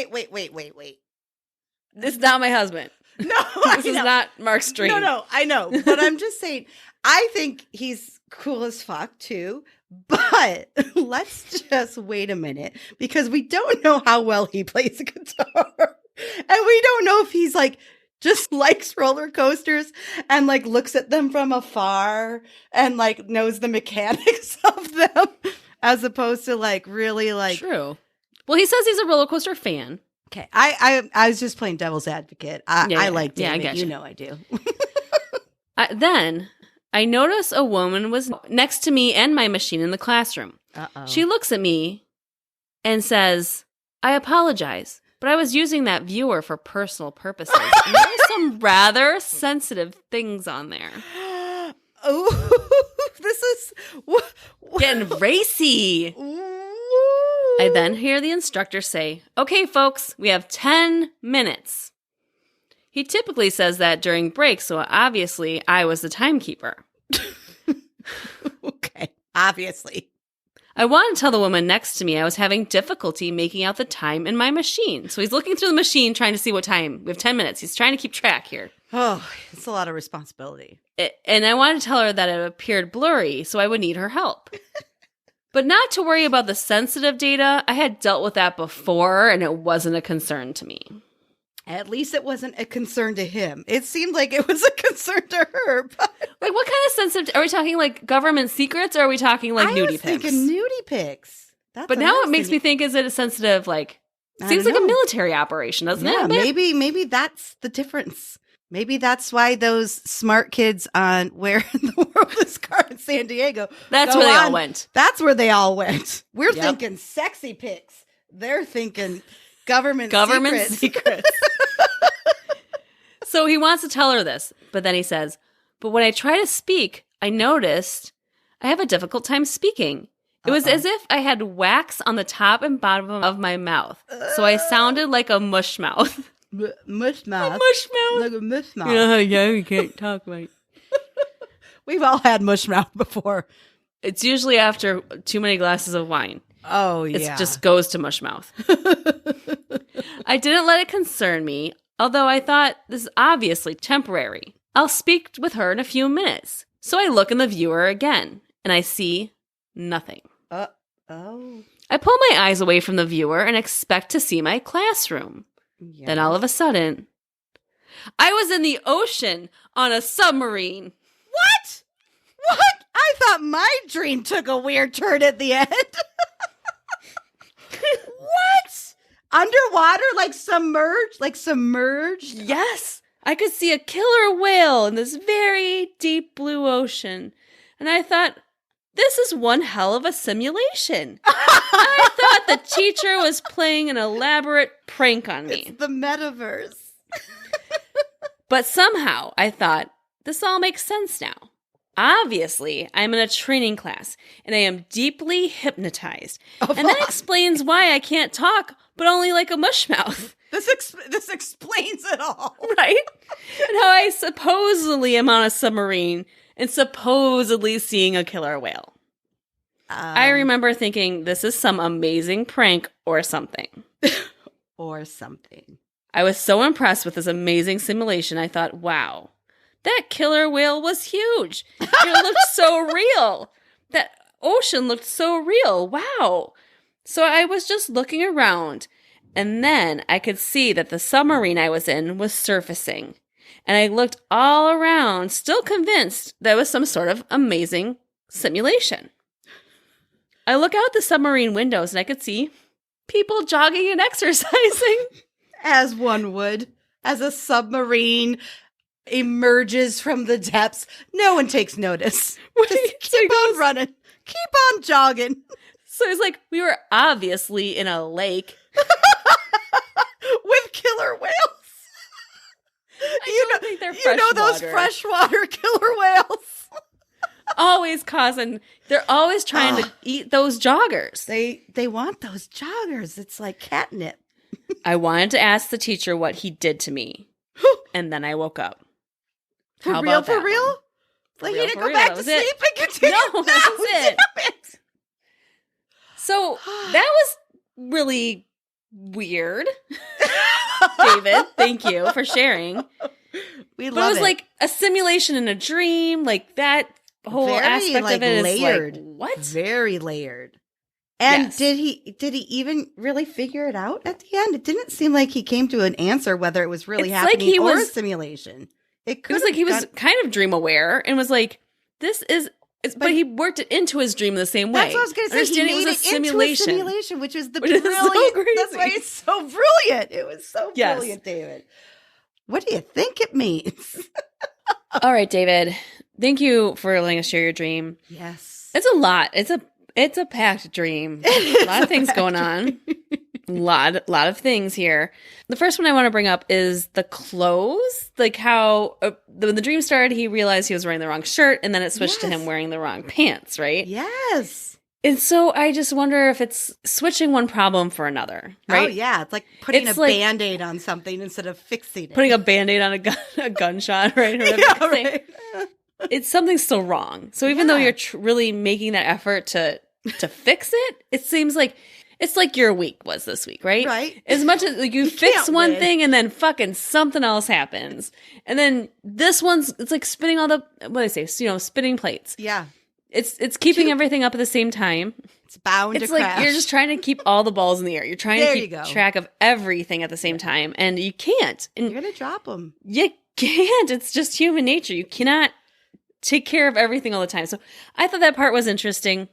[SPEAKER 2] This is not my husband.
[SPEAKER 1] No,
[SPEAKER 2] this is not Mark's dream.
[SPEAKER 1] No, I know. But I'm just saying, I think he's cool as fuck too. But let's just wait a minute because we don't know how well he plays the guitar. And we don't know if he's like just likes roller coasters and like looks at them from afar and like knows the mechanics of them as opposed to like really like.
[SPEAKER 2] True. Well, he says he's a roller coaster fan.
[SPEAKER 1] Okay, I was just playing devil's advocate. I like David.
[SPEAKER 2] Yeah, I get
[SPEAKER 1] you know I do.
[SPEAKER 2] Then I notice a woman was next to me and my machine in the classroom.
[SPEAKER 1] Uh-oh.
[SPEAKER 2] She looks at me and says, I apologize, but I was using that viewer for personal purposes. And there were some rather sensitive things on there.
[SPEAKER 1] Oh, this is
[SPEAKER 2] getting racy. I then hear the instructor say, okay, folks, we have 10 minutes. He typically says that during breaks, so obviously I was the timekeeper.
[SPEAKER 1] Okay, obviously.
[SPEAKER 2] I want to tell the woman next to me I was having difficulty making out the time in my machine. So he's looking through the machine trying to see what time. We have 10 minutes. He's trying to keep track here.
[SPEAKER 1] Oh, it's a lot of responsibility.
[SPEAKER 2] And I wanted to tell her that it appeared blurry, so I would need her help. But not to worry about the sensitive data. I had dealt with that before, and it wasn't a concern to me.
[SPEAKER 1] At least it wasn't a concern to him. It seemed like it was a concern to her. But
[SPEAKER 2] like, what kind of sensitive? Are we talking like government secrets, or are we talking like nudie pics?
[SPEAKER 1] I was thinking nudie pics.
[SPEAKER 2] But now it makes me think: is it a sensitive? Like, seems like a military operation, doesn't it?
[SPEAKER 1] Maybe that's the difference. Maybe that's why those smart kids on Where in the World is Carmen San Diego.
[SPEAKER 2] That's where they all went.
[SPEAKER 1] That's where they all went. We're thinking sexy pics. They're thinking government secrets.
[SPEAKER 2] So he wants to tell her this, but then he says, but when I try to speak, I noticed I have a difficult time speaking. It was as if I had wax on the top and bottom of my mouth. So I sounded like a mush mouth.
[SPEAKER 1] Mush mouth.
[SPEAKER 2] A mush mouth.
[SPEAKER 1] Like a mush mouth.
[SPEAKER 2] Yeah, you can't talk right.
[SPEAKER 1] We've all had mush mouth before.
[SPEAKER 2] It's usually after too many glasses of wine.
[SPEAKER 1] Oh, yeah.
[SPEAKER 2] It just goes to mush mouth. I didn't let it concern me, although I thought this is obviously temporary. I'll speak with her in a few minutes. So I look in the viewer again, and I see nothing.
[SPEAKER 1] Oh.
[SPEAKER 2] I pull my eyes away from the viewer and expect to see my classroom.
[SPEAKER 1] Yes.
[SPEAKER 2] Then all of a sudden, I was in the ocean on a submarine.
[SPEAKER 1] What? I thought my dream took a weird turn at the end. What? Underwater? Like submerged?
[SPEAKER 2] Yes. I could see a killer whale in this very deep blue ocean. And I thought, this is one hell of a simulation. I thought the teacher was playing an elaborate prank on me.
[SPEAKER 1] It's the metaverse.
[SPEAKER 2] But somehow I thought, this all makes sense now. Obviously, I'm in a training class, and I am deeply hypnotized. And that explains why I can't talk, but only like a mush mouth.
[SPEAKER 1] This explains it all.
[SPEAKER 2] Right? And how I supposedly am on a submarine and supposedly seeing a killer whale. I remember thinking, this is some amazing prank or something.
[SPEAKER 1] Or something.
[SPEAKER 2] I was so impressed with this amazing simulation, I thought, wow, that killer whale was huge. It looked so real. That ocean looked so real. Wow. So I was just looking around, and then I could see that the submarine I was in was surfacing. And I looked all around, still convinced that it was some sort of amazing simulation. I look out the submarine windows, and I could see people jogging and exercising.
[SPEAKER 1] As one would. As a submarine emerges from the depths, no one takes notice. Just keep on running. Keep on jogging.
[SPEAKER 2] So it's like we were obviously in a lake.
[SPEAKER 1] With killer whales.
[SPEAKER 2] I don't think they're freshwater.
[SPEAKER 1] Those freshwater killer whales.
[SPEAKER 2] They're always trying to eat those joggers.
[SPEAKER 1] They want those joggers. It's like catnip.
[SPEAKER 2] I wanted to ask the teacher what he did to me. And then I woke up.
[SPEAKER 1] For real? Like you didn't go back to sleep and continue?
[SPEAKER 2] No, that was it. So that was really weird. David, thank you for sharing.
[SPEAKER 1] We love it.
[SPEAKER 2] But it was like a simulation in a dream, like that whole aspect of it
[SPEAKER 1] layered.
[SPEAKER 2] Is like, what?
[SPEAKER 1] Very layered. And
[SPEAKER 2] yes.
[SPEAKER 1] did he even really figure it out at the end? It didn't seem like he came to an answer whether it was really happening or a simulation. It
[SPEAKER 2] was like he was kind of dream aware and was like, this is, but he worked it into his dream in the same way.
[SPEAKER 1] That's what I was going to say. He made it into a simulation, which is brilliant.
[SPEAKER 2] So
[SPEAKER 1] that's why it's so brilliant. It was so brilliant, David. What do you think it means?
[SPEAKER 2] All right, David. Thank you for letting us share your dream.
[SPEAKER 1] Yes.
[SPEAKER 2] It's a lot. It's a packed dream. A lot of things going on. A lot of things here. The first one I want to bring up is the clothes. Like how when the dream started, he realized he was wearing the wrong shirt, and then it switched to him wearing the wrong pants, right?
[SPEAKER 1] Yes.
[SPEAKER 2] And so I just wonder if it's switching one problem for another, right?
[SPEAKER 1] Oh, yeah. It's like putting a Band-Aid on something instead of fixing it.
[SPEAKER 2] Putting a Band-Aid on a gunshot, right?
[SPEAKER 1] Yeah, right.
[SPEAKER 2] It's something still wrong. So even though you're really making that effort to fix it, it seems like it's like your week was this week, right?
[SPEAKER 1] Right.
[SPEAKER 2] As much as like, you fix one thing and then fucking something else happens. And then this one's, it's like spinning all the, what do they say? Spinning plates.
[SPEAKER 1] Yeah.
[SPEAKER 2] It's keeping everything up at the same time.
[SPEAKER 1] It's bound to
[SPEAKER 2] It's like
[SPEAKER 1] crash.
[SPEAKER 2] you're just trying to keep all the balls in the air. You're trying
[SPEAKER 1] There
[SPEAKER 2] to
[SPEAKER 1] you
[SPEAKER 2] keep
[SPEAKER 1] go.
[SPEAKER 2] track of everything at the same time, and you can't. And
[SPEAKER 1] You're going to drop them.
[SPEAKER 2] you can't. It's just human nature. You cannot take care of everything all the time. So I thought that part was interesting.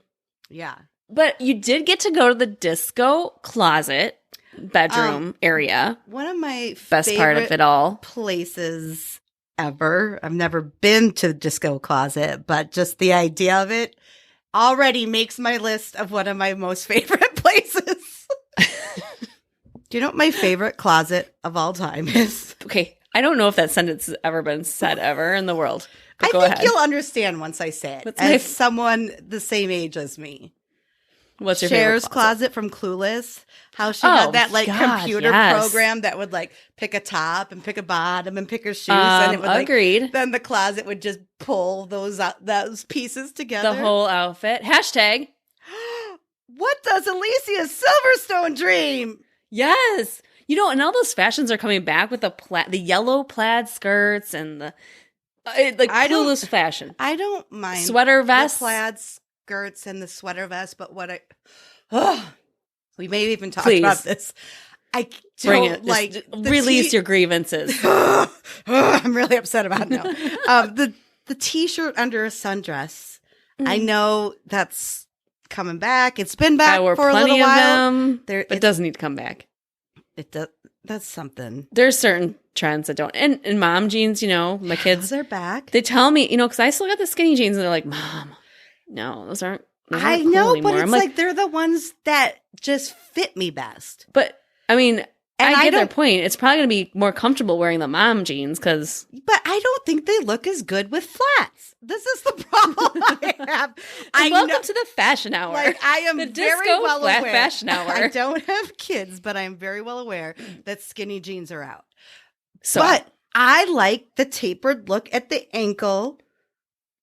[SPEAKER 1] Yeah.
[SPEAKER 2] But you did get to go to the disco closet bedroom area.
[SPEAKER 1] One of my
[SPEAKER 2] Best part of it all.
[SPEAKER 1] places ever. I've never been to the disco closet, but just the idea of it already makes my list of one of my most favorite places. Do you know what my favorite closet of all time is?
[SPEAKER 2] Okay. I don't know if that sentence has ever been said ever in the world. But
[SPEAKER 1] I
[SPEAKER 2] go
[SPEAKER 1] think
[SPEAKER 2] ahead.
[SPEAKER 1] you'll understand once I say it.
[SPEAKER 2] What's
[SPEAKER 1] As someone the same age as me.
[SPEAKER 2] What's your
[SPEAKER 1] Cher's
[SPEAKER 2] favorite
[SPEAKER 1] closet from Clueless. How she had that
[SPEAKER 2] God,
[SPEAKER 1] computer
[SPEAKER 2] yes.
[SPEAKER 1] program that would pick a top and pick a bottom and pick her shoes, and it would
[SPEAKER 2] agreed.
[SPEAKER 1] Then the closet would just pull those pieces together.
[SPEAKER 2] The whole outfit. Hashtag.
[SPEAKER 1] What does Alicia Silverstone dream?
[SPEAKER 2] Yes. And all those fashions are coming back with the yellow plaid skirts and the Clueless fashion.
[SPEAKER 1] I don't mind
[SPEAKER 2] Sweater vests.
[SPEAKER 1] the plaid skirts and the sweater vest, but we may even talk about this. I don't
[SPEAKER 2] release your grievances.
[SPEAKER 1] I'm really upset about it now. The t-shirt under a sundress. I know that's coming back. It's been back for a little while.
[SPEAKER 2] But it doesn't need to come back.
[SPEAKER 1] It does. That's something.
[SPEAKER 2] There's certain trends that don't. And mom jeans, my kids.
[SPEAKER 1] They're back.
[SPEAKER 2] They tell me, because I still got the skinny jeans, and they're like, Mom, no, those aren't.
[SPEAKER 1] I
[SPEAKER 2] cool
[SPEAKER 1] know,
[SPEAKER 2] anymore.
[SPEAKER 1] but it's
[SPEAKER 2] I'm
[SPEAKER 1] like they're the ones that just fit me best.
[SPEAKER 2] But I mean,
[SPEAKER 1] And
[SPEAKER 2] I
[SPEAKER 1] I
[SPEAKER 2] get their
[SPEAKER 1] don't-
[SPEAKER 2] point. It's probably going to be more comfortable wearing the mom jeans because.
[SPEAKER 1] But I don't think they look as good with flats. This is the problem I have.
[SPEAKER 2] Welcome to the fashion hour.
[SPEAKER 1] I am
[SPEAKER 2] the
[SPEAKER 1] very
[SPEAKER 2] disco
[SPEAKER 1] well
[SPEAKER 2] flat
[SPEAKER 1] aware.
[SPEAKER 2] fashion hour.
[SPEAKER 1] I don't have kids, but I'm very well aware that skinny jeans are out.
[SPEAKER 2] So,
[SPEAKER 1] But I like the tapered look at the ankle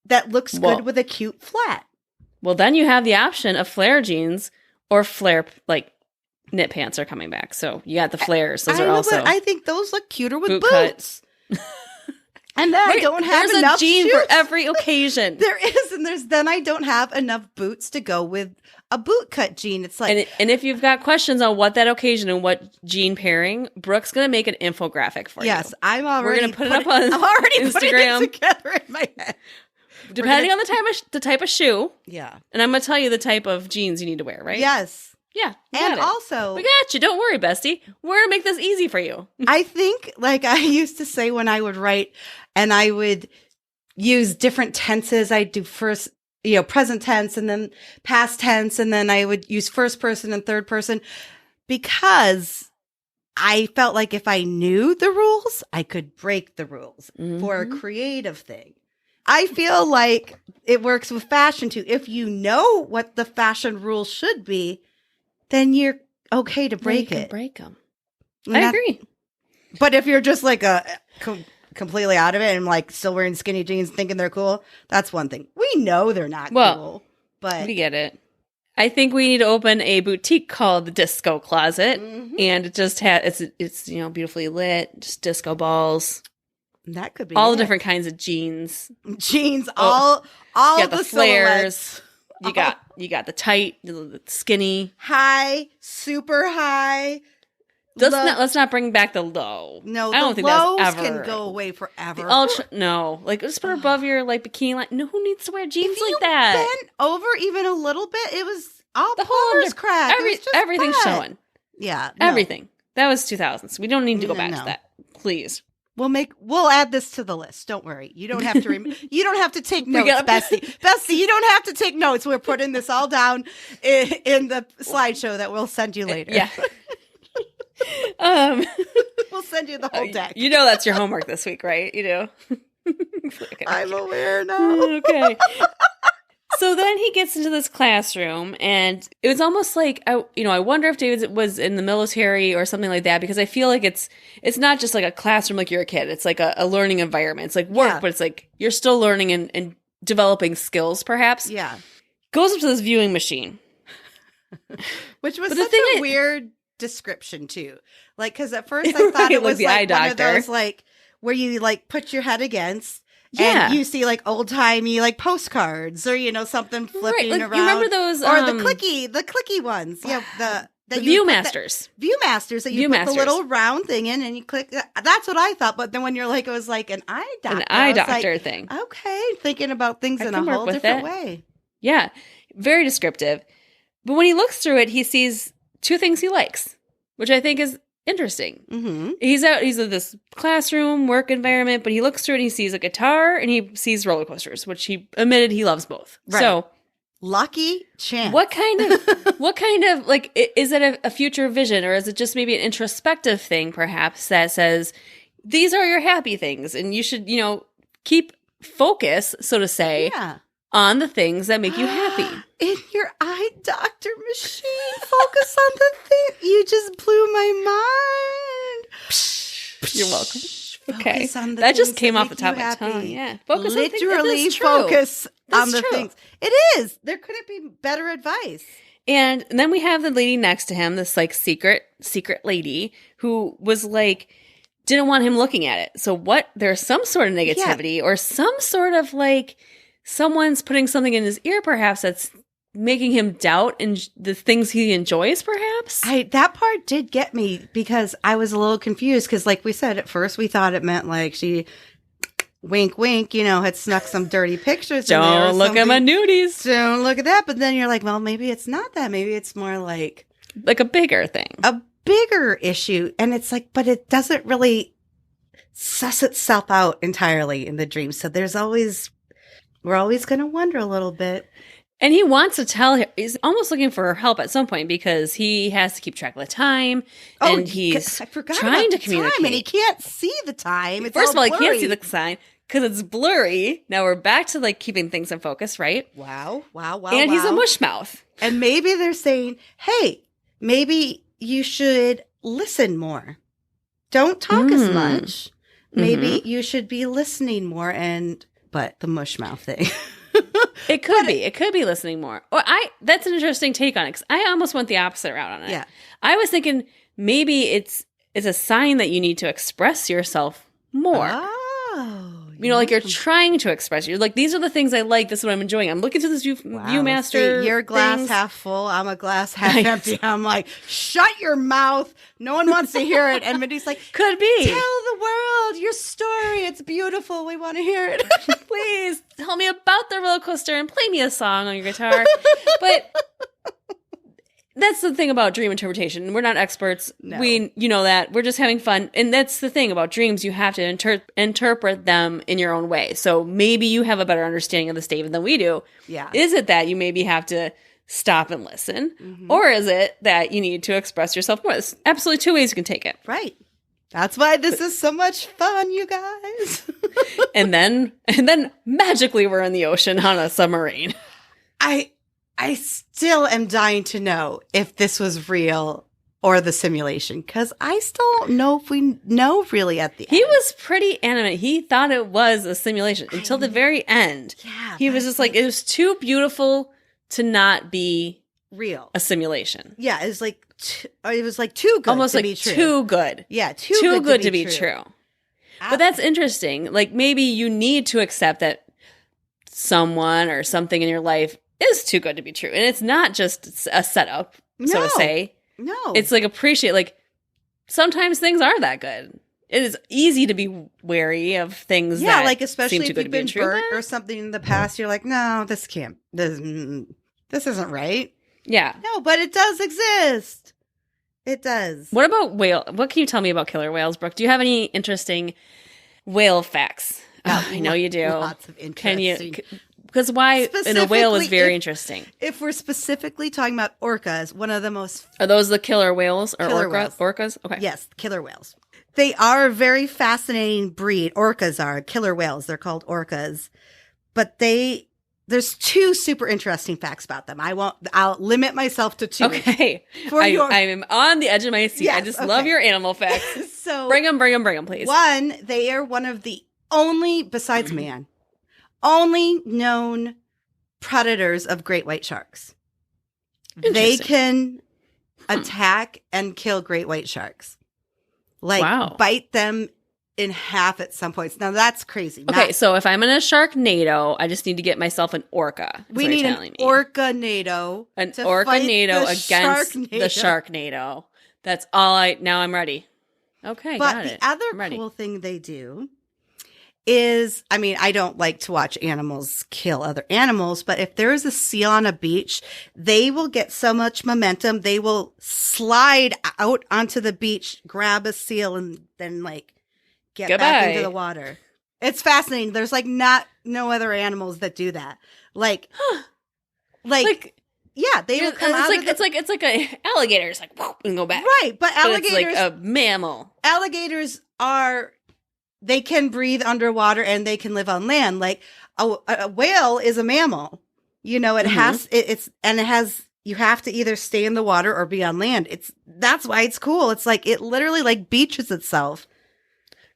[SPEAKER 1] that looks good with a cute flat.
[SPEAKER 2] well, then you have the option of flare jeans or flare knit pants are coming back. So you got the flares. Those are also.
[SPEAKER 1] But I think those look cuter with
[SPEAKER 2] boot
[SPEAKER 1] boots. And then I don't have
[SPEAKER 2] There's
[SPEAKER 1] enough
[SPEAKER 2] a jean
[SPEAKER 1] shoes.
[SPEAKER 2] for every occasion.
[SPEAKER 1] There is, and then I don't have enough boots to go with a boot cut jean. It's like,
[SPEAKER 2] and if you've got questions on what that occasion and what jean pairing, Brooke's going to make an infographic for you.
[SPEAKER 1] yes, I'm already.
[SPEAKER 2] We're going to put it up on
[SPEAKER 1] I'm already
[SPEAKER 2] Instagram.
[SPEAKER 1] putting it together in my head.
[SPEAKER 2] Depending on the type of shoe.
[SPEAKER 1] Yeah.
[SPEAKER 2] And I'm going to tell you the type of jeans you need to wear, right?
[SPEAKER 1] Yes.
[SPEAKER 2] Yeah. you
[SPEAKER 1] And
[SPEAKER 2] got it.
[SPEAKER 1] also,
[SPEAKER 2] We got you. Don't worry, bestie. We're going to make this easy for you.
[SPEAKER 1] I think, like I used to say when I would write, and I would use different tenses. I'd do first, present tense, and then past tense, and then I would use first person and third person, because I felt like if I knew the rules, I could break the rules for a creative thing. I feel like it works with fashion too. If you know what the fashion rules should be, then you're okay to break it.
[SPEAKER 2] Break them.
[SPEAKER 1] And
[SPEAKER 2] I agree.
[SPEAKER 1] But if you're just completely out of it and still wearing skinny jeans thinking they're cool, that's one thing. We know they're not cool, but
[SPEAKER 2] We get it. I think we need to open a boutique called the Disco Closet, and it just it's beautifully lit, just disco balls,
[SPEAKER 1] that could be
[SPEAKER 2] all
[SPEAKER 1] it.
[SPEAKER 2] the different kinds of jeans,
[SPEAKER 1] jeans,
[SPEAKER 2] Oh,
[SPEAKER 1] all
[SPEAKER 2] you got the flares.
[SPEAKER 1] silhouettes.
[SPEAKER 2] You got the tight, the skinny.
[SPEAKER 1] High, super high.
[SPEAKER 2] Let's not bring back the low.
[SPEAKER 1] No,
[SPEAKER 2] I don't
[SPEAKER 1] the
[SPEAKER 2] think
[SPEAKER 1] lows
[SPEAKER 2] that's ever
[SPEAKER 1] can go away forever.
[SPEAKER 2] The ultra, no, just put it above your bikini line. No, who needs to wear jeans
[SPEAKER 1] if you
[SPEAKER 2] like that?
[SPEAKER 1] bent over even a little bit, it was all
[SPEAKER 2] The whole
[SPEAKER 1] plumber's crack. It was just
[SPEAKER 2] everything's
[SPEAKER 1] bad.
[SPEAKER 2] showing.
[SPEAKER 1] Yeah, no.
[SPEAKER 2] Everything. That was 2000s. We don't need to go back
[SPEAKER 1] No.
[SPEAKER 2] to that. Please.
[SPEAKER 1] We'll add this to the list. Don't worry. You don't have to you don't have to take notes,
[SPEAKER 2] gotta-
[SPEAKER 1] Bestie. Bestie, you don't have to take notes. We're putting this all down in the slideshow that we'll send you later.
[SPEAKER 2] Yeah.
[SPEAKER 1] We'll send you the whole deck.
[SPEAKER 2] You know that's your homework this week, right? You do. Okay.
[SPEAKER 1] I'm aware now.
[SPEAKER 2] Okay. So then he gets into this classroom, and it was almost like I wonder if David was in the military or something like that, because I feel like it's not just like a classroom like you're a kid. It's like a learning environment. It's like work,
[SPEAKER 1] Yeah.
[SPEAKER 2] but it's like you're still learning and developing skills, perhaps.
[SPEAKER 1] Yeah.
[SPEAKER 2] Goes up to this viewing machine,
[SPEAKER 1] Which was
[SPEAKER 2] But the
[SPEAKER 1] such
[SPEAKER 2] thing
[SPEAKER 1] a
[SPEAKER 2] is-
[SPEAKER 1] weird description too. Because at first I thought
[SPEAKER 2] Right,
[SPEAKER 1] it
[SPEAKER 2] like
[SPEAKER 1] was
[SPEAKER 2] the eye
[SPEAKER 1] one of
[SPEAKER 2] doctor.
[SPEAKER 1] those where you put your head against
[SPEAKER 2] Yeah.
[SPEAKER 1] And you see like old timey like postcards or, something flipping
[SPEAKER 2] Like,
[SPEAKER 1] around.
[SPEAKER 2] you remember those?
[SPEAKER 1] Or the clicky ones. Yeah.
[SPEAKER 2] The Viewmasters.
[SPEAKER 1] Viewmasters that you put the little round thing in and you click. That's what I thought. But then when you're like, it was like an eye doctor.
[SPEAKER 2] An eye doctor thing.
[SPEAKER 1] Okay. Thinking about things in a whole different way.
[SPEAKER 2] Yeah. Very descriptive. But when he looks through it, he sees two things he likes, which I think is interesting.
[SPEAKER 1] Mm-hmm.
[SPEAKER 2] He's in this classroom work environment, but he looks through it and he sees a guitar and he sees roller coasters, which he admitted he loves both.
[SPEAKER 1] Right.
[SPEAKER 2] So
[SPEAKER 1] lucky chance.
[SPEAKER 2] what kind of like, is it a future vision, or is it just maybe an introspective thing perhaps that says these are your happy things and you should, keep focus, so to say, on the things that make you happy.
[SPEAKER 1] In your eye doctor machine, focus on the thing. You just blew my mind.
[SPEAKER 2] You're welcome. Okay.
[SPEAKER 1] That
[SPEAKER 2] just came off the top of my tongue. Yeah. Focus
[SPEAKER 1] Literally focus on the things. It is. There couldn't be better advice.
[SPEAKER 2] And then we have the lady next to him, this like secret lady who was like, didn't want him looking at it. So there's some sort of negativity or some sort of like someone's putting something in his ear perhaps that's making him doubt in the things he enjoys perhaps.
[SPEAKER 1] That part did get me because I was a little confused because like we said at first we thought it meant like she wink wink, had snuck some dirty pictures.
[SPEAKER 2] Don't look at my nudies.
[SPEAKER 1] Don't look at that. But then you're like, well, maybe it's not that. Maybe it's more like
[SPEAKER 2] a bigger thing.
[SPEAKER 1] A bigger issue. And it's like, but it doesn't really suss itself out entirely in the dream. So we're always going to wonder a little bit.
[SPEAKER 2] And he wants to tell her, he's almost looking for her help at some point because he has to keep track of the time. And he's trying to communicate.
[SPEAKER 1] And he can't see the time.
[SPEAKER 2] First of all, he can't see the sign because it's blurry. Now we're back to like keeping things in focus, right?
[SPEAKER 1] Wow.
[SPEAKER 2] And he's a mush mouth.
[SPEAKER 1] And maybe they're saying, hey, maybe you should listen more. Don't talk as much. Maybe you should be listening more but the mush mouth thing.
[SPEAKER 2] It could be listening more. That's an interesting take on it because I almost went the opposite route on it.
[SPEAKER 1] Yeah.
[SPEAKER 2] I was thinking maybe it's a sign that you need to express yourself more.
[SPEAKER 1] Oh.
[SPEAKER 2] Like you're trying to express. You're like, these are the things I like. This is what I'm enjoying. I'm looking to this Viewmaster.
[SPEAKER 1] You're glass half full. I'm a glass half empty. I'm like, shut your mouth. No one wants to hear it. And Mindy's like,
[SPEAKER 2] could be.
[SPEAKER 1] Tell the world your story. It's beautiful. We want to hear it.
[SPEAKER 2] Please tell me about the roller coaster and play me a song on your guitar. But that's the thing about dream interpretation. We're not experts.
[SPEAKER 1] No.
[SPEAKER 2] That. We're just having fun. And that's the thing about dreams. You have to interpret them in your own way. So maybe you have a better understanding of this, David, than we do.
[SPEAKER 1] Yeah.
[SPEAKER 2] Is it that you maybe have to stop and listen? Mm-hmm. Or is it that you need to express yourself more? There's absolutely two ways you can take it.
[SPEAKER 1] Right. That's why this is so much fun, you guys.
[SPEAKER 2] and then magically we're in the ocean on a submarine.
[SPEAKER 1] I still am dying to know if this was real or the simulation because I still don't know if we know really at the end.
[SPEAKER 2] He was pretty adamant. He thought it was a simulation until the very end.
[SPEAKER 1] Yeah.
[SPEAKER 2] He was just like, it was too beautiful to not be
[SPEAKER 1] real.
[SPEAKER 2] A simulation.
[SPEAKER 1] Yeah. It was like too good
[SPEAKER 2] almost
[SPEAKER 1] to
[SPEAKER 2] like
[SPEAKER 1] be true.
[SPEAKER 2] Too good.
[SPEAKER 1] Yeah.
[SPEAKER 2] Too good to be true. But that's interesting. Like maybe you need to accept that someone or something in your life is too good to be true. And it's not just a setup, so to say.
[SPEAKER 1] No.
[SPEAKER 2] It's like appreciate, like sometimes things are that good. It is easy to be wary of things that
[SPEAKER 1] like especially
[SPEAKER 2] seem too
[SPEAKER 1] if
[SPEAKER 2] good
[SPEAKER 1] you've
[SPEAKER 2] to be
[SPEAKER 1] been
[SPEAKER 2] true.
[SPEAKER 1] burnt or something in the past, you're like, no, this isn't right.
[SPEAKER 2] Yeah.
[SPEAKER 1] No, but it does exist. It does.
[SPEAKER 2] What about whale? What can you tell me about killer whales, Brooke? Do you have any interesting whale facts? I know you do.
[SPEAKER 1] Lots of interesting.
[SPEAKER 2] Because why in a whale is very interesting.
[SPEAKER 1] If we're specifically talking about orcas, one of the most...
[SPEAKER 2] Are those the killer whales or
[SPEAKER 1] whales.
[SPEAKER 2] Orcas? Okay.
[SPEAKER 1] Yes, killer whales. They are a very fascinating breed. Orcas are killer whales. They're called orcas. But there's two super interesting facts about them. I'll limit myself to two.
[SPEAKER 2] Okay. I am on the edge of my seat. Yes, I just love your animal facts.
[SPEAKER 1] So
[SPEAKER 2] bring them, please.
[SPEAKER 1] One, they are one of the only, besides man, only known predators of great white sharks. They can attack and kill great white sharks. Bite them in half at some points. Now that's crazy.
[SPEAKER 2] Okay, so if I'm in a Sharknado, I just need to get myself an orca.
[SPEAKER 1] We need an Orca-nado.
[SPEAKER 2] An Orca-nado against the Sharknado. That's all now I'm ready. Okay, got it.
[SPEAKER 1] But the other cool thing they do is, I mean, I don't like to watch animals kill other animals, but if there is a seal on a beach, they will get so much momentum, they will slide out onto the beach, grab a seal, and then get back into the water. It's fascinating. There's no other animals that do that. Yeah, they will come out.
[SPEAKER 2] It's like a alligator. It's like whoop, and go back.
[SPEAKER 1] Right, but alligators,
[SPEAKER 2] but it's like a mammal.
[SPEAKER 1] Alligators they can breathe underwater and they can live on land. Like a whale is a mammal. You know, it has you have to either stay in the water or be on land. That's why it's cool. It's like it literally beaches itself.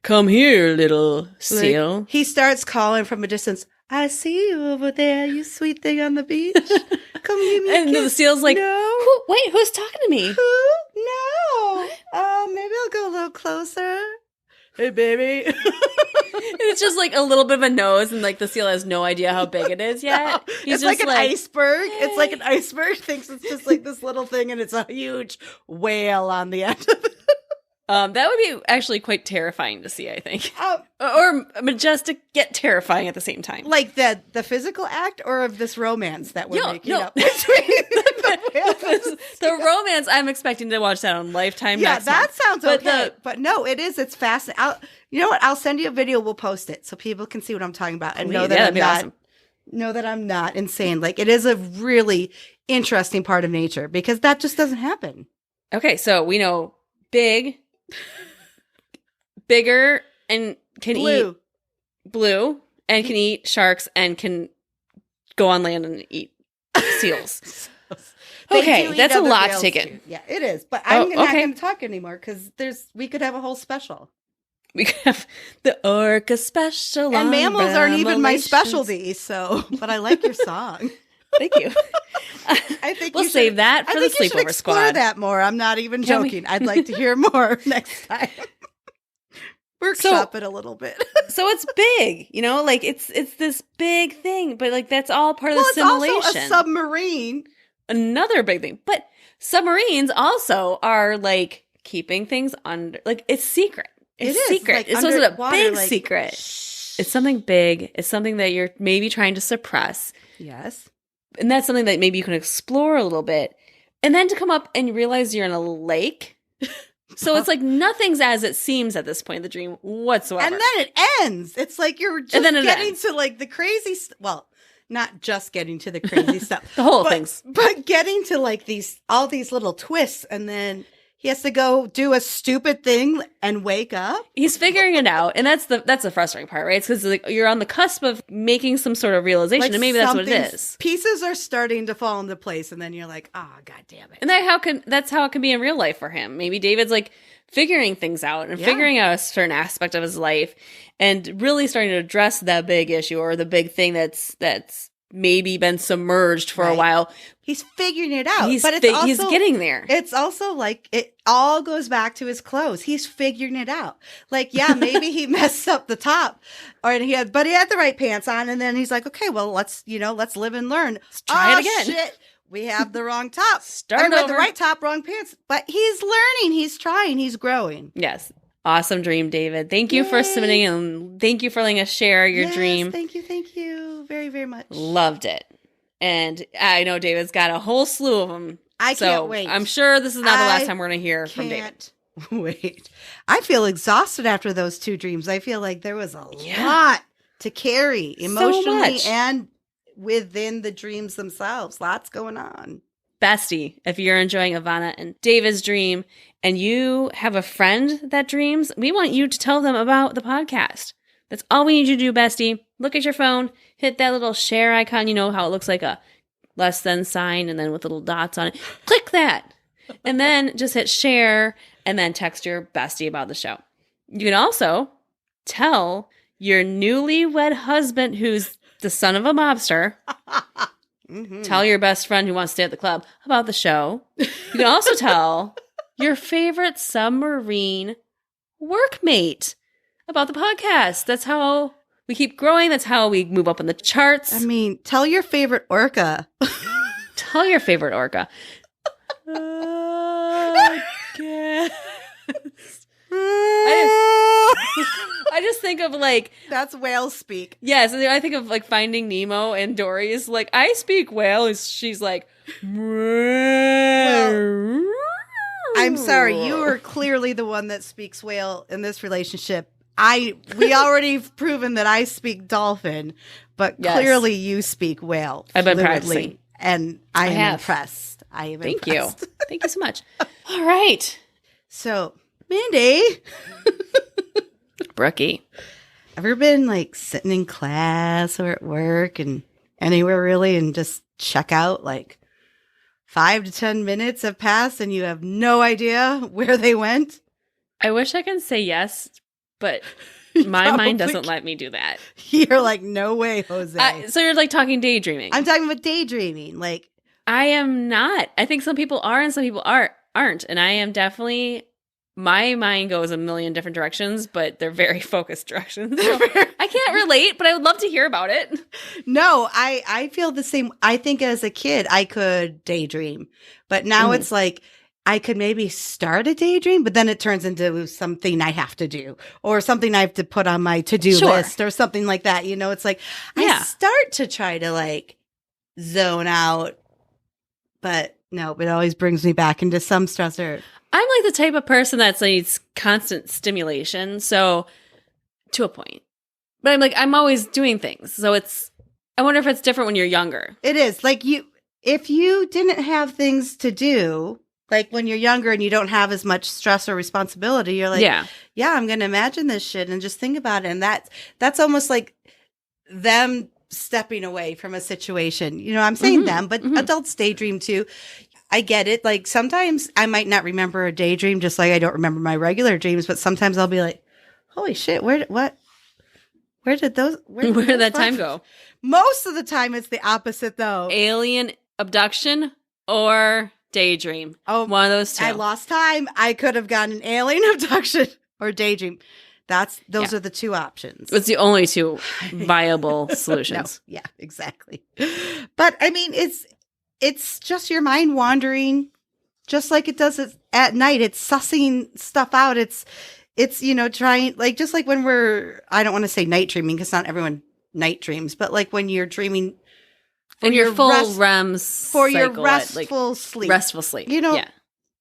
[SPEAKER 2] Come here, little seal.
[SPEAKER 1] He starts calling from a distance. I see you over there, you sweet thing on the beach. Come give me a kiss.
[SPEAKER 2] And the seal's like,
[SPEAKER 1] no.
[SPEAKER 2] Wait, who's talking to me?
[SPEAKER 1] Who? No. Maybe I'll go a little closer. Hey, baby.
[SPEAKER 2] And it's just a little bit of a nose, and the seal has no idea how big it is yet.
[SPEAKER 1] No, it's like an iceberg. Hey. It's like an iceberg thinks it's just this little thing, and it's a huge whale on the end of it.
[SPEAKER 2] That would be actually quite terrifying to see, I think. Or majestic, yet terrifying at the same time.
[SPEAKER 1] Like the physical act or of this romance that we're making up?
[SPEAKER 2] The romance, I'm expecting to watch that on Lifetime next month.
[SPEAKER 1] That sounds okay. But no, it's fascinating. You know what? I'll send you a video. We'll post it so people can see what I'm talking about and know that I'm not insane. It is a really interesting part of nature because that just doesn't happen.
[SPEAKER 2] Okay, so we know bigger, and can eat blue, and can eat sharks, and can go on land and eat seals. Okay, that's a lot to take in.
[SPEAKER 1] Yeah, it is. But I'm not going to talk anymore because we could have a whole special.
[SPEAKER 2] We could have the Orca special.
[SPEAKER 1] And mammals aren't even my specialty, but I like your song.
[SPEAKER 2] Thank you.
[SPEAKER 1] I think
[SPEAKER 2] we'll save that for the sleepover squad.
[SPEAKER 1] Explore that more. I'm not even joking. I'd like to hear more next time. Workshop it a little bit. So
[SPEAKER 2] it's big, it's this big thing, but that's all part of the simulation.
[SPEAKER 1] It's also a submarine.
[SPEAKER 2] Another big thing. But submarines also are keeping things under, it's secret. It's secret. It's also a big secret. It's something big. It's something that you're maybe trying to suppress.
[SPEAKER 1] Yes.
[SPEAKER 2] And that's something that maybe you can explore a little bit. And then to come up and realize you're in a lake. So it's nothing's as it seems at this point in the dream whatsoever.
[SPEAKER 1] And then it ends. It's you're just getting to the crazy well, not just getting to the crazy stuff.
[SPEAKER 2] The whole things.
[SPEAKER 1] But getting to all these little twists, and then he has to go do a stupid thing and wake up.
[SPEAKER 2] He's figuring it out, and that's the frustrating part, right? It's because you're on the cusp of making some sort of realization, and maybe that's what it is.
[SPEAKER 1] Pieces are starting to fall into place, and then you're like, "Oh, God damn it!"
[SPEAKER 2] And that's how it can be in real life for him. Maybe David's figuring things out and figuring out a certain aspect of his life, and really starting to address that big issue or the big thing that's maybe been submerged for a while.
[SPEAKER 1] He's figuring it out,
[SPEAKER 2] he's getting there.
[SPEAKER 1] It's also it all goes back to his clothes. He's figuring it out. Maybe he messed up the top, but he had the right pants on, and then he's like, okay, well, let's live and learn.
[SPEAKER 2] Let's try it again.
[SPEAKER 1] Shit. We have the wrong top.
[SPEAKER 2] Start over.
[SPEAKER 1] The right top, wrong pants. But he's learning. He's trying. He's growing.
[SPEAKER 2] Yes. Awesome dream, David. Thank you for submitting, and thank you for letting us share your dream.
[SPEAKER 1] Thank you very, very much.
[SPEAKER 2] Loved it. And I know David's got a whole slew of them.
[SPEAKER 1] I can't wait.
[SPEAKER 2] I'm sure this is not the last time we're going to hear from David.
[SPEAKER 1] Wait. I feel exhausted after those two dreams. I feel like there was a lot to carry emotionally and within the dreams themselves. Lots going on.
[SPEAKER 2] Bestie, if you're enjoying Ivana and David's dream and you have a friend that dreams, we want you to tell them about the podcast. That's all we need you to do, bestie. Look at your phone, hit that little share icon. You know how it looks like a less than sign and then with little dots on it. Click that. And then just hit share and then text your bestie about the show. You can also tell your newlywed husband who's the son of a mobster. Mm-hmm. Tell your best friend who wants to stay at the club about the show. You can also tell your favorite submarine workmate about the podcast. That's how we keep growing. That's how we move up in the charts.
[SPEAKER 1] I mean, tell your favorite orca.
[SPEAKER 2] Tell your favorite orca. I just think of like
[SPEAKER 1] that's whale speak.
[SPEAKER 2] Yes, and I think of like Finding Nemo and Dory's like I speak whale, and she's like.
[SPEAKER 1] Well, I'm sorry, you are clearly the one that speaks whale in this relationship. We already proven that I speak dolphin, but clearly you speak whale.
[SPEAKER 2] I've been practicing,
[SPEAKER 1] and I am impressed. I am
[SPEAKER 2] Thank
[SPEAKER 1] impressed.
[SPEAKER 2] you. Thank you so much. All right.
[SPEAKER 1] So, Mindy.
[SPEAKER 2] Brookie.
[SPEAKER 1] Ever been like sitting in class or at work and anywhere really and just check out like 5 to 10 minutes have passed and you have no idea where they went?
[SPEAKER 2] I wish I could say yes, but my mind doesn't let me do that.
[SPEAKER 1] You're like, no way, Jose.
[SPEAKER 2] So you're like talking daydreaming.
[SPEAKER 1] I'm talking about daydreaming. Like,
[SPEAKER 2] I am not. I think some people are and some people aren't. And I am definitely, my mind goes a million different directions, but they're very focused directions. So I can't relate, but I would love to hear about it.
[SPEAKER 1] No, I feel the same. I think as a kid, I could daydream, but now it's like, I could maybe start a daydream, but then it turns into something I have to do or something I have to put on my to-do list or something like that. You know, it's like, I start to try to like zone out, but no, it always brings me back into some stressor.
[SPEAKER 2] I'm like the type of person that needs constant stimulation. So to a point, but I'm always doing things. So I wonder if it's different when you're younger.
[SPEAKER 1] It is like if you didn't have things to do, like when you're younger and you don't have as much stress or responsibility, you're like, yeah, I'm going to imagine this shit and just think about it. And that's almost like them stepping away from a situation. You know, I'm saying them, but adults daydream too. I get it. Like sometimes I might not remember a daydream, just like I don't remember my regular dreams, but sometimes I'll be like, holy shit, where did that
[SPEAKER 2] time go?
[SPEAKER 1] Most of the time it's the opposite though.
[SPEAKER 2] Alien abduction or daydream. Oh, one of those two.
[SPEAKER 1] I lost time. I could have gotten an alien abduction or daydream. Those are the two options.
[SPEAKER 2] It's the only two viable solutions.
[SPEAKER 1] No, yeah, exactly. But I mean, it's just your mind wandering, just like it does at night. It's sussing stuff out. It's trying just like when I don't want to say night dreaming because not everyone night dreams, but like when you're dreaming.
[SPEAKER 2] And your full REM cycle,
[SPEAKER 1] your restful sleep.
[SPEAKER 2] Restful sleep.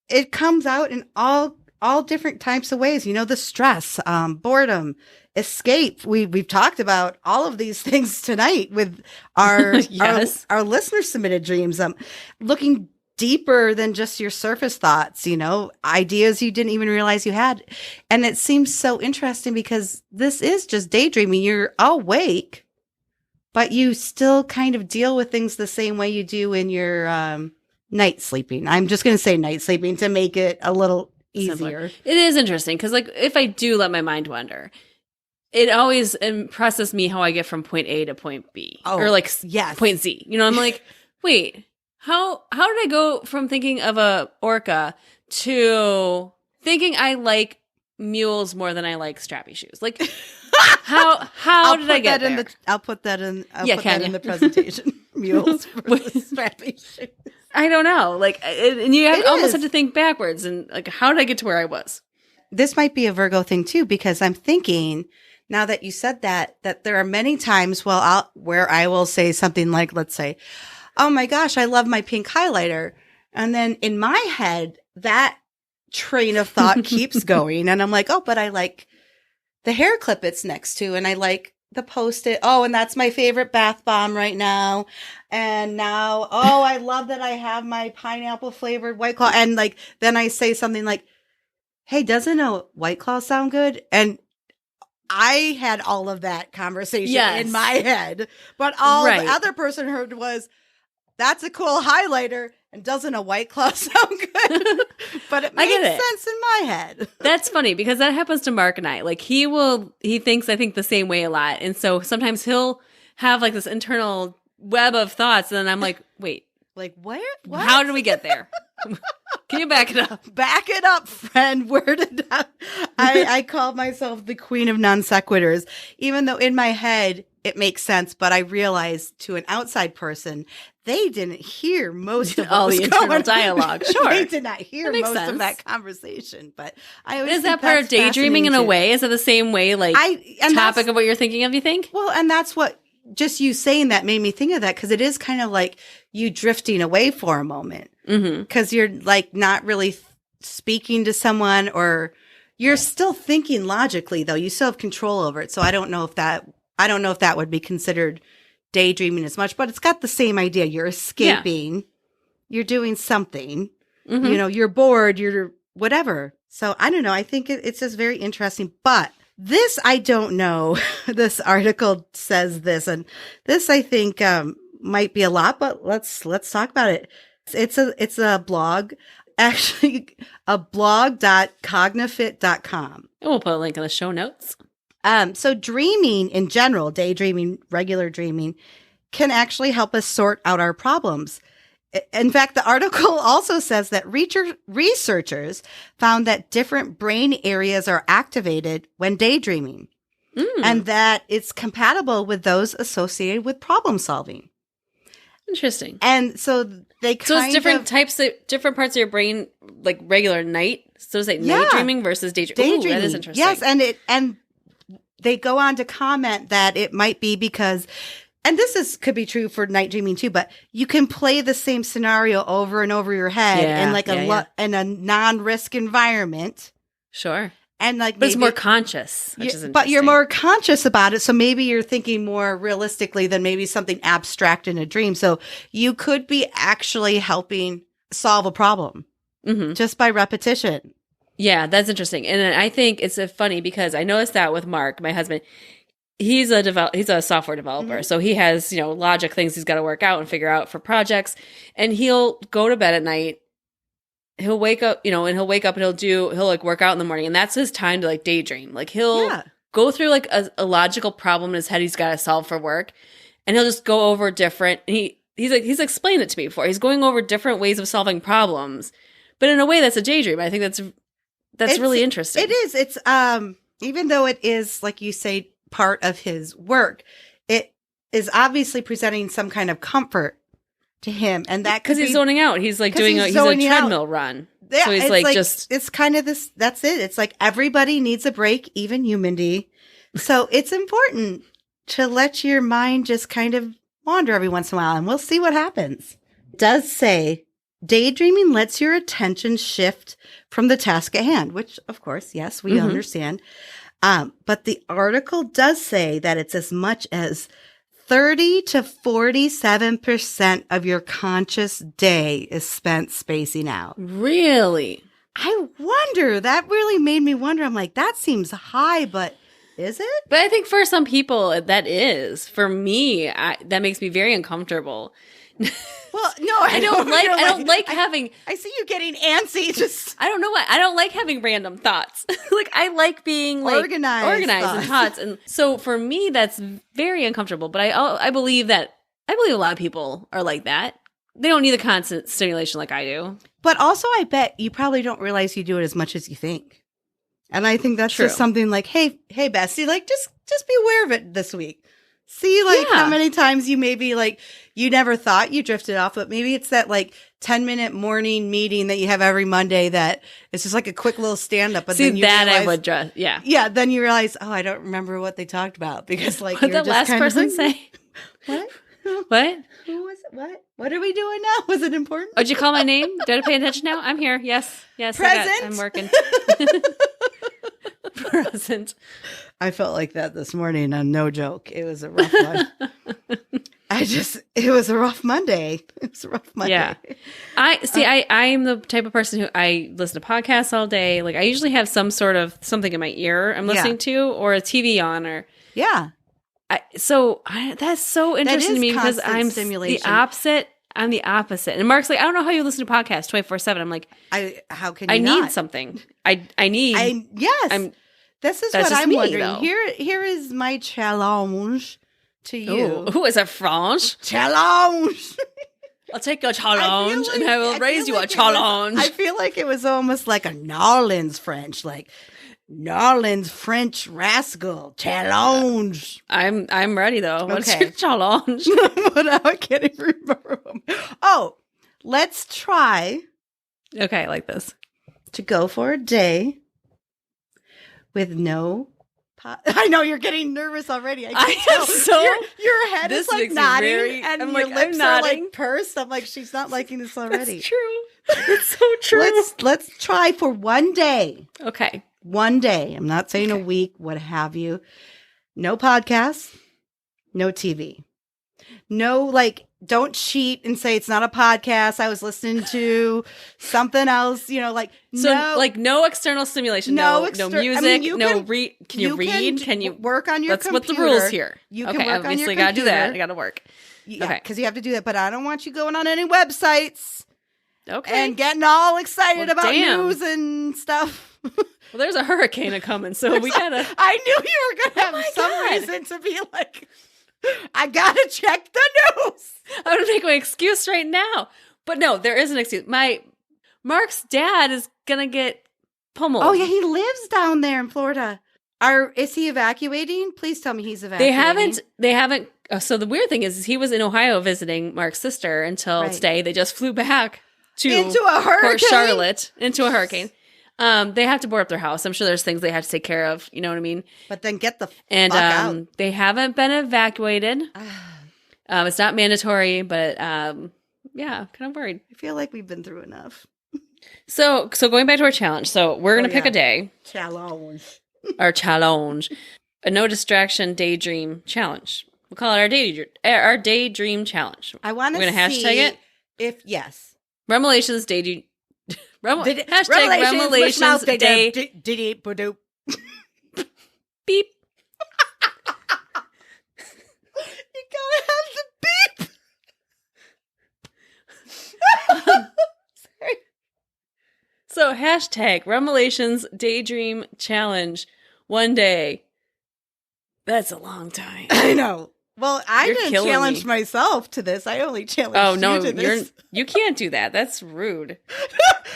[SPEAKER 1] It comes out in all different types of ways. The stress, boredom, escape. We've talked about all of these things tonight with our our listener submitted dreams. Looking deeper than just your surface thoughts. Ideas you didn't even realize you had, and it seems so interesting because this is just daydreaming. You're awake. But you still kind of deal with things the same way you do in your night sleeping. I'm just going to say night sleeping to make it a little easier.
[SPEAKER 2] Simpler. It is interesting because if I do let my mind wander, it always impresses me how I get from point A to point B or point Z. I'm like, wait, how did I go from thinking of a orca to thinking I like mules more than I like strappy shoes? Like, how did I get there?
[SPEAKER 1] I'll put that in. In the presentation. Mules versus strappy shoes.
[SPEAKER 2] I don't know. And you almost have to think backwards. And how did I get to where I was?
[SPEAKER 1] This might be a Virgo thing too, because I'm thinking now that you said that there are many times where I will say something like, let's say, "Oh my gosh, I love my pink highlighter," and then in my head that train of thought keeps going, and I'm like, "Oh, but I like the hair clip it's next to, and I like the Post-it. Oh, and that's my favorite bath bomb right now. And now, I love that I have my pineapple flavored White Claw." And then I say something like, "Hey, doesn't a White Claw sound good?" And I had all of that conversation in my head, but all the other person heard was, "That's a cool highlighter. And doesn't a White Claw sound good?" But it makes sense in my head.
[SPEAKER 2] That's funny because that happens to Mark and I. He thinks, I think, the same way a lot. And so sometimes he'll have this internal web of thoughts. And then I'm like, wait,
[SPEAKER 1] Like, where? What?
[SPEAKER 2] How did we get there? Can you back it up?
[SPEAKER 1] Back it up, friend. Where did I called myself the queen of non sequiturs, even though in my head it makes sense, but I realized to an outside person, they didn't hear most of
[SPEAKER 2] all the internal dialogue. Sure.
[SPEAKER 1] They did not hear most
[SPEAKER 2] sense.
[SPEAKER 1] of that conversation. But I always
[SPEAKER 2] is that part of daydreaming in a way? Is it the same way, like topic of what you're thinking of, you think?
[SPEAKER 1] Well, and that's what just you saying that made me think of that, because it is kind of like you drifting away for a moment, because you're like not really speaking to someone, or you're still thinking logically, though. You still have control over it. So I don't know if that would be considered daydreaming as much, but it's got the same idea. You're escaping, you're doing something, you're bored, you're whatever. So I don't know. I think it's just very interesting, but this, I don't know. This article says this, and this I think might be a lot, but let's talk about it. It's a blog, actually a blog.cognifit.com.
[SPEAKER 2] And we'll put a link in the show notes.
[SPEAKER 1] So dreaming in general, daydreaming, regular dreaming, can actually help us sort out our problems. In fact, the article also says that researchers found that different brain areas are activated when daydreaming, and that it's compatible with those associated with problem solving.
[SPEAKER 2] Interesting.
[SPEAKER 1] And so they
[SPEAKER 2] so it's different different parts of your brain, like regular night. So it's like night dreaming versus daydreaming. Ooh, that is interesting.
[SPEAKER 1] Yes, and they go on to comment that it might be because, and this could be true for night dreaming too, but you can play the same scenario over and over your head in like in a non-risk environment.
[SPEAKER 2] Sure.
[SPEAKER 1] And like,
[SPEAKER 2] but it's more conscious, which is interesting.
[SPEAKER 1] But you're more conscious about it. So maybe you're thinking more realistically than maybe something abstract in a dream. So you could be actually helping solve a problem just by repetition.
[SPEAKER 2] Yeah, that's interesting. And I think it's funny because I noticed that with Mark, my husband. He's a software developer. So he has, logic things he's got to work out and figure out for projects. And he'll go to bed at night. He'll wake up, and he'll wake up and he'll like work out in the morning. And that's his time to like daydream. Like he'll go through like a logical problem in his head he's got to solve for work. And he'll just go over different, he's explained it to me before. He's going over different ways of solving problems, but in a way that's a daydream. I think that's really interesting.
[SPEAKER 1] It is. It's, even though it is, like you say, part of his work, it is obviously presenting some kind of comfort to him, and that
[SPEAKER 2] because he's zoning out. He's like he's a treadmill run. Yeah, so he's like
[SPEAKER 1] it's kind of this. That's it. It's like everybody needs a break, even you, Mindy. So it's important to let your mind just kind of wander every once in a while, and we'll see what happens. It does say daydreaming lets your attention shift from the task at hand, which, of course, yes, we understand. But the article does say that it's as much as 30 to 47% of your conscious day is spent spacing out.
[SPEAKER 2] Really?
[SPEAKER 1] I wonder. That really made me wonder. I'm like, that seems high, but is it?
[SPEAKER 2] But I think for some people that is. For me, that makes me very uncomfortable.
[SPEAKER 1] Well, no, I don't
[SPEAKER 2] like having.
[SPEAKER 1] I see you getting antsy. Just
[SPEAKER 2] I don't know why. I don't like having random thoughts. Like I like being like organized in thoughts, and so for me that's very uncomfortable. But I believe a lot of people are like that. They don't need the constant stimulation like I do.
[SPEAKER 1] But also, I bet you probably don't realize you do it as much as you think. And I think that's just something like, hey, Bessie, like just be aware of it this week. See, like, how many times you maybe, like, you never thought you drifted off, but maybe it's that, like, 10-minute morning meeting that you have every Monday that it's just, like, a quick little stand-up. But then you realize,
[SPEAKER 2] I would dress,
[SPEAKER 1] Yeah, then you realize, I don't remember what they talked about because, like,
[SPEAKER 2] what did the last person say?
[SPEAKER 1] What?
[SPEAKER 2] What?
[SPEAKER 1] Who was it? What? What are we doing now? Was it important?
[SPEAKER 2] Oh, did you call my name? Do I have to pay attention now? I'm here. Yes.
[SPEAKER 1] Present.
[SPEAKER 2] I'm working. Present.
[SPEAKER 1] I felt like that this morning, and no joke. It was a rough one. It was a rough Monday. It was a rough Monday.
[SPEAKER 2] Yeah. I'm the type of person who I listen to podcasts all day. Like I usually have some sort of something in my ear I'm listening to or a TV on or.
[SPEAKER 1] Yeah.
[SPEAKER 2] That's so interesting to me because I'm the opposite. I'm the opposite. And Mark's like, I don't know how you listen to podcasts 24/7. I'm like,
[SPEAKER 1] how can you
[SPEAKER 2] I
[SPEAKER 1] not?
[SPEAKER 2] need something. Yes.
[SPEAKER 1] This is what I'm wondering. Though. Here is my challenge to you.
[SPEAKER 2] Who is a French?
[SPEAKER 1] Challenge.
[SPEAKER 2] I'll take a challenge and I will raise you a
[SPEAKER 1] like
[SPEAKER 2] challenge.
[SPEAKER 1] I feel like it was almost like a Narlands French, like Narlands French rascal challenge.
[SPEAKER 2] I'm ready though. What's
[SPEAKER 1] Okay.
[SPEAKER 2] your challenge?
[SPEAKER 1] But I can't even remember them. Oh, let's try
[SPEAKER 2] Okay, I like this.
[SPEAKER 1] to go for a day with no. I know you're getting nervous already. I can tell.
[SPEAKER 2] so.
[SPEAKER 1] Your head
[SPEAKER 2] This
[SPEAKER 1] is like
[SPEAKER 2] makes me
[SPEAKER 1] nodding,
[SPEAKER 2] very-
[SPEAKER 1] and
[SPEAKER 2] I'm
[SPEAKER 1] your
[SPEAKER 2] like,
[SPEAKER 1] lips
[SPEAKER 2] I'm
[SPEAKER 1] are
[SPEAKER 2] nodding.
[SPEAKER 1] like pursed. I'm like, she's not liking this already.
[SPEAKER 2] It's true. It's so true.
[SPEAKER 1] Let's try for one day.
[SPEAKER 2] Okay.
[SPEAKER 1] One day. I'm not saying a week, what have you. No podcasts, no TV. No, like, don't cheat and say it's not a podcast. I was listening to something else, like,
[SPEAKER 2] So,
[SPEAKER 1] no.
[SPEAKER 2] like, no external stimulation,
[SPEAKER 1] No
[SPEAKER 2] no
[SPEAKER 1] exter-
[SPEAKER 2] music,
[SPEAKER 1] I mean, you
[SPEAKER 2] no
[SPEAKER 1] can-
[SPEAKER 2] read. Can you read? Can you
[SPEAKER 1] work on your
[SPEAKER 2] That's
[SPEAKER 1] computer?
[SPEAKER 2] what the rules here.
[SPEAKER 1] You can
[SPEAKER 2] okay,
[SPEAKER 1] work on your
[SPEAKER 2] obviously, gotta do that.
[SPEAKER 1] computer.
[SPEAKER 2] I gotta work.
[SPEAKER 1] Yeah,
[SPEAKER 2] Okay.
[SPEAKER 1] because you have to do that. But I don't want you going on any websites
[SPEAKER 2] Okay.
[SPEAKER 1] and getting all excited
[SPEAKER 2] Well,
[SPEAKER 1] about
[SPEAKER 2] damn.
[SPEAKER 1] news and stuff.
[SPEAKER 2] Well, there's a hurricane a coming, so we gotta.
[SPEAKER 1] I knew you were going to have
[SPEAKER 2] my
[SPEAKER 1] some
[SPEAKER 2] God.
[SPEAKER 1] reason to be like, I got to check the news.
[SPEAKER 2] I'm gonna make my excuse right now. But no, there is an excuse. Mark's dad is gonna get pummeled.
[SPEAKER 1] Oh, yeah, he lives down there in Florida. Is he evacuating? Please tell me he's evacuating.
[SPEAKER 2] They haven't. So the weird thing is he was in Ohio visiting Mark's sister until
[SPEAKER 1] Right.
[SPEAKER 2] today. They just flew back to
[SPEAKER 1] Into a hurricane?
[SPEAKER 2] Port Charlotte into a hurricane. They have to board up their house. I'm sure there's things they have to take care of. You know what I mean?
[SPEAKER 1] But then get the
[SPEAKER 2] And
[SPEAKER 1] fuck out.
[SPEAKER 2] they haven't been evacuated. It's not mandatory, but yeah, kind of worried.
[SPEAKER 1] I feel like we've been through enough.
[SPEAKER 2] So going back to our challenge. So we're gonna pick
[SPEAKER 1] yeah.
[SPEAKER 2] a day.
[SPEAKER 1] Challenge.
[SPEAKER 2] Our challenge, a no distraction daydream challenge. We'll call it our daydream challenge.
[SPEAKER 1] I want to
[SPEAKER 2] We're gonna hashtag it.
[SPEAKER 1] Yes.
[SPEAKER 2] Remelations daydream. Hashtag
[SPEAKER 1] Revelations,
[SPEAKER 2] Remelations
[SPEAKER 1] Wishmouth,
[SPEAKER 2] day.
[SPEAKER 1] Diddy-ba-doop.
[SPEAKER 2] Beep.
[SPEAKER 1] You gotta have the beep. Sorry.
[SPEAKER 2] So hashtag Remelations daydream challenge. One day. That's a long time.
[SPEAKER 1] I know. Well, I
[SPEAKER 2] You're
[SPEAKER 1] didn't
[SPEAKER 2] killing
[SPEAKER 1] challenge
[SPEAKER 2] me.
[SPEAKER 1] myself to this. I only challenged
[SPEAKER 2] Oh no,
[SPEAKER 1] you to this.
[SPEAKER 2] you can't do that. That's rude.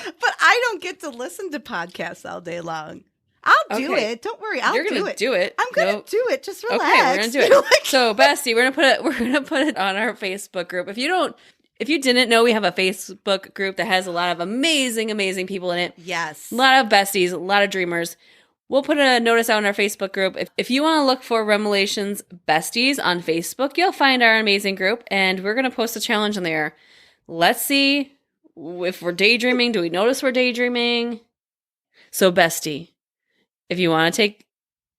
[SPEAKER 1] But I don't get to listen to podcasts all day long. I'll do
[SPEAKER 2] Okay.
[SPEAKER 1] it. Don't worry. I'll
[SPEAKER 2] You're
[SPEAKER 1] do
[SPEAKER 2] gonna
[SPEAKER 1] it.
[SPEAKER 2] do it.
[SPEAKER 1] I'm gonna
[SPEAKER 2] Nope.
[SPEAKER 1] do it. Just relax.
[SPEAKER 2] Okay, we're gonna do it.
[SPEAKER 1] Like-
[SPEAKER 2] So, Bestie, we're gonna put it on our Facebook group. If you didn't know, we have a Facebook group that has a lot of amazing people in it.
[SPEAKER 1] Yes.
[SPEAKER 2] A lot of besties, a lot of dreamers. We'll put a notice out in our Facebook group. If you want to look for Remelations Besties on Facebook, you'll find our amazing group, and we're gonna post a challenge in there. Let's see if we're daydreaming. Do we notice we're daydreaming? So, Bestie, if you want to take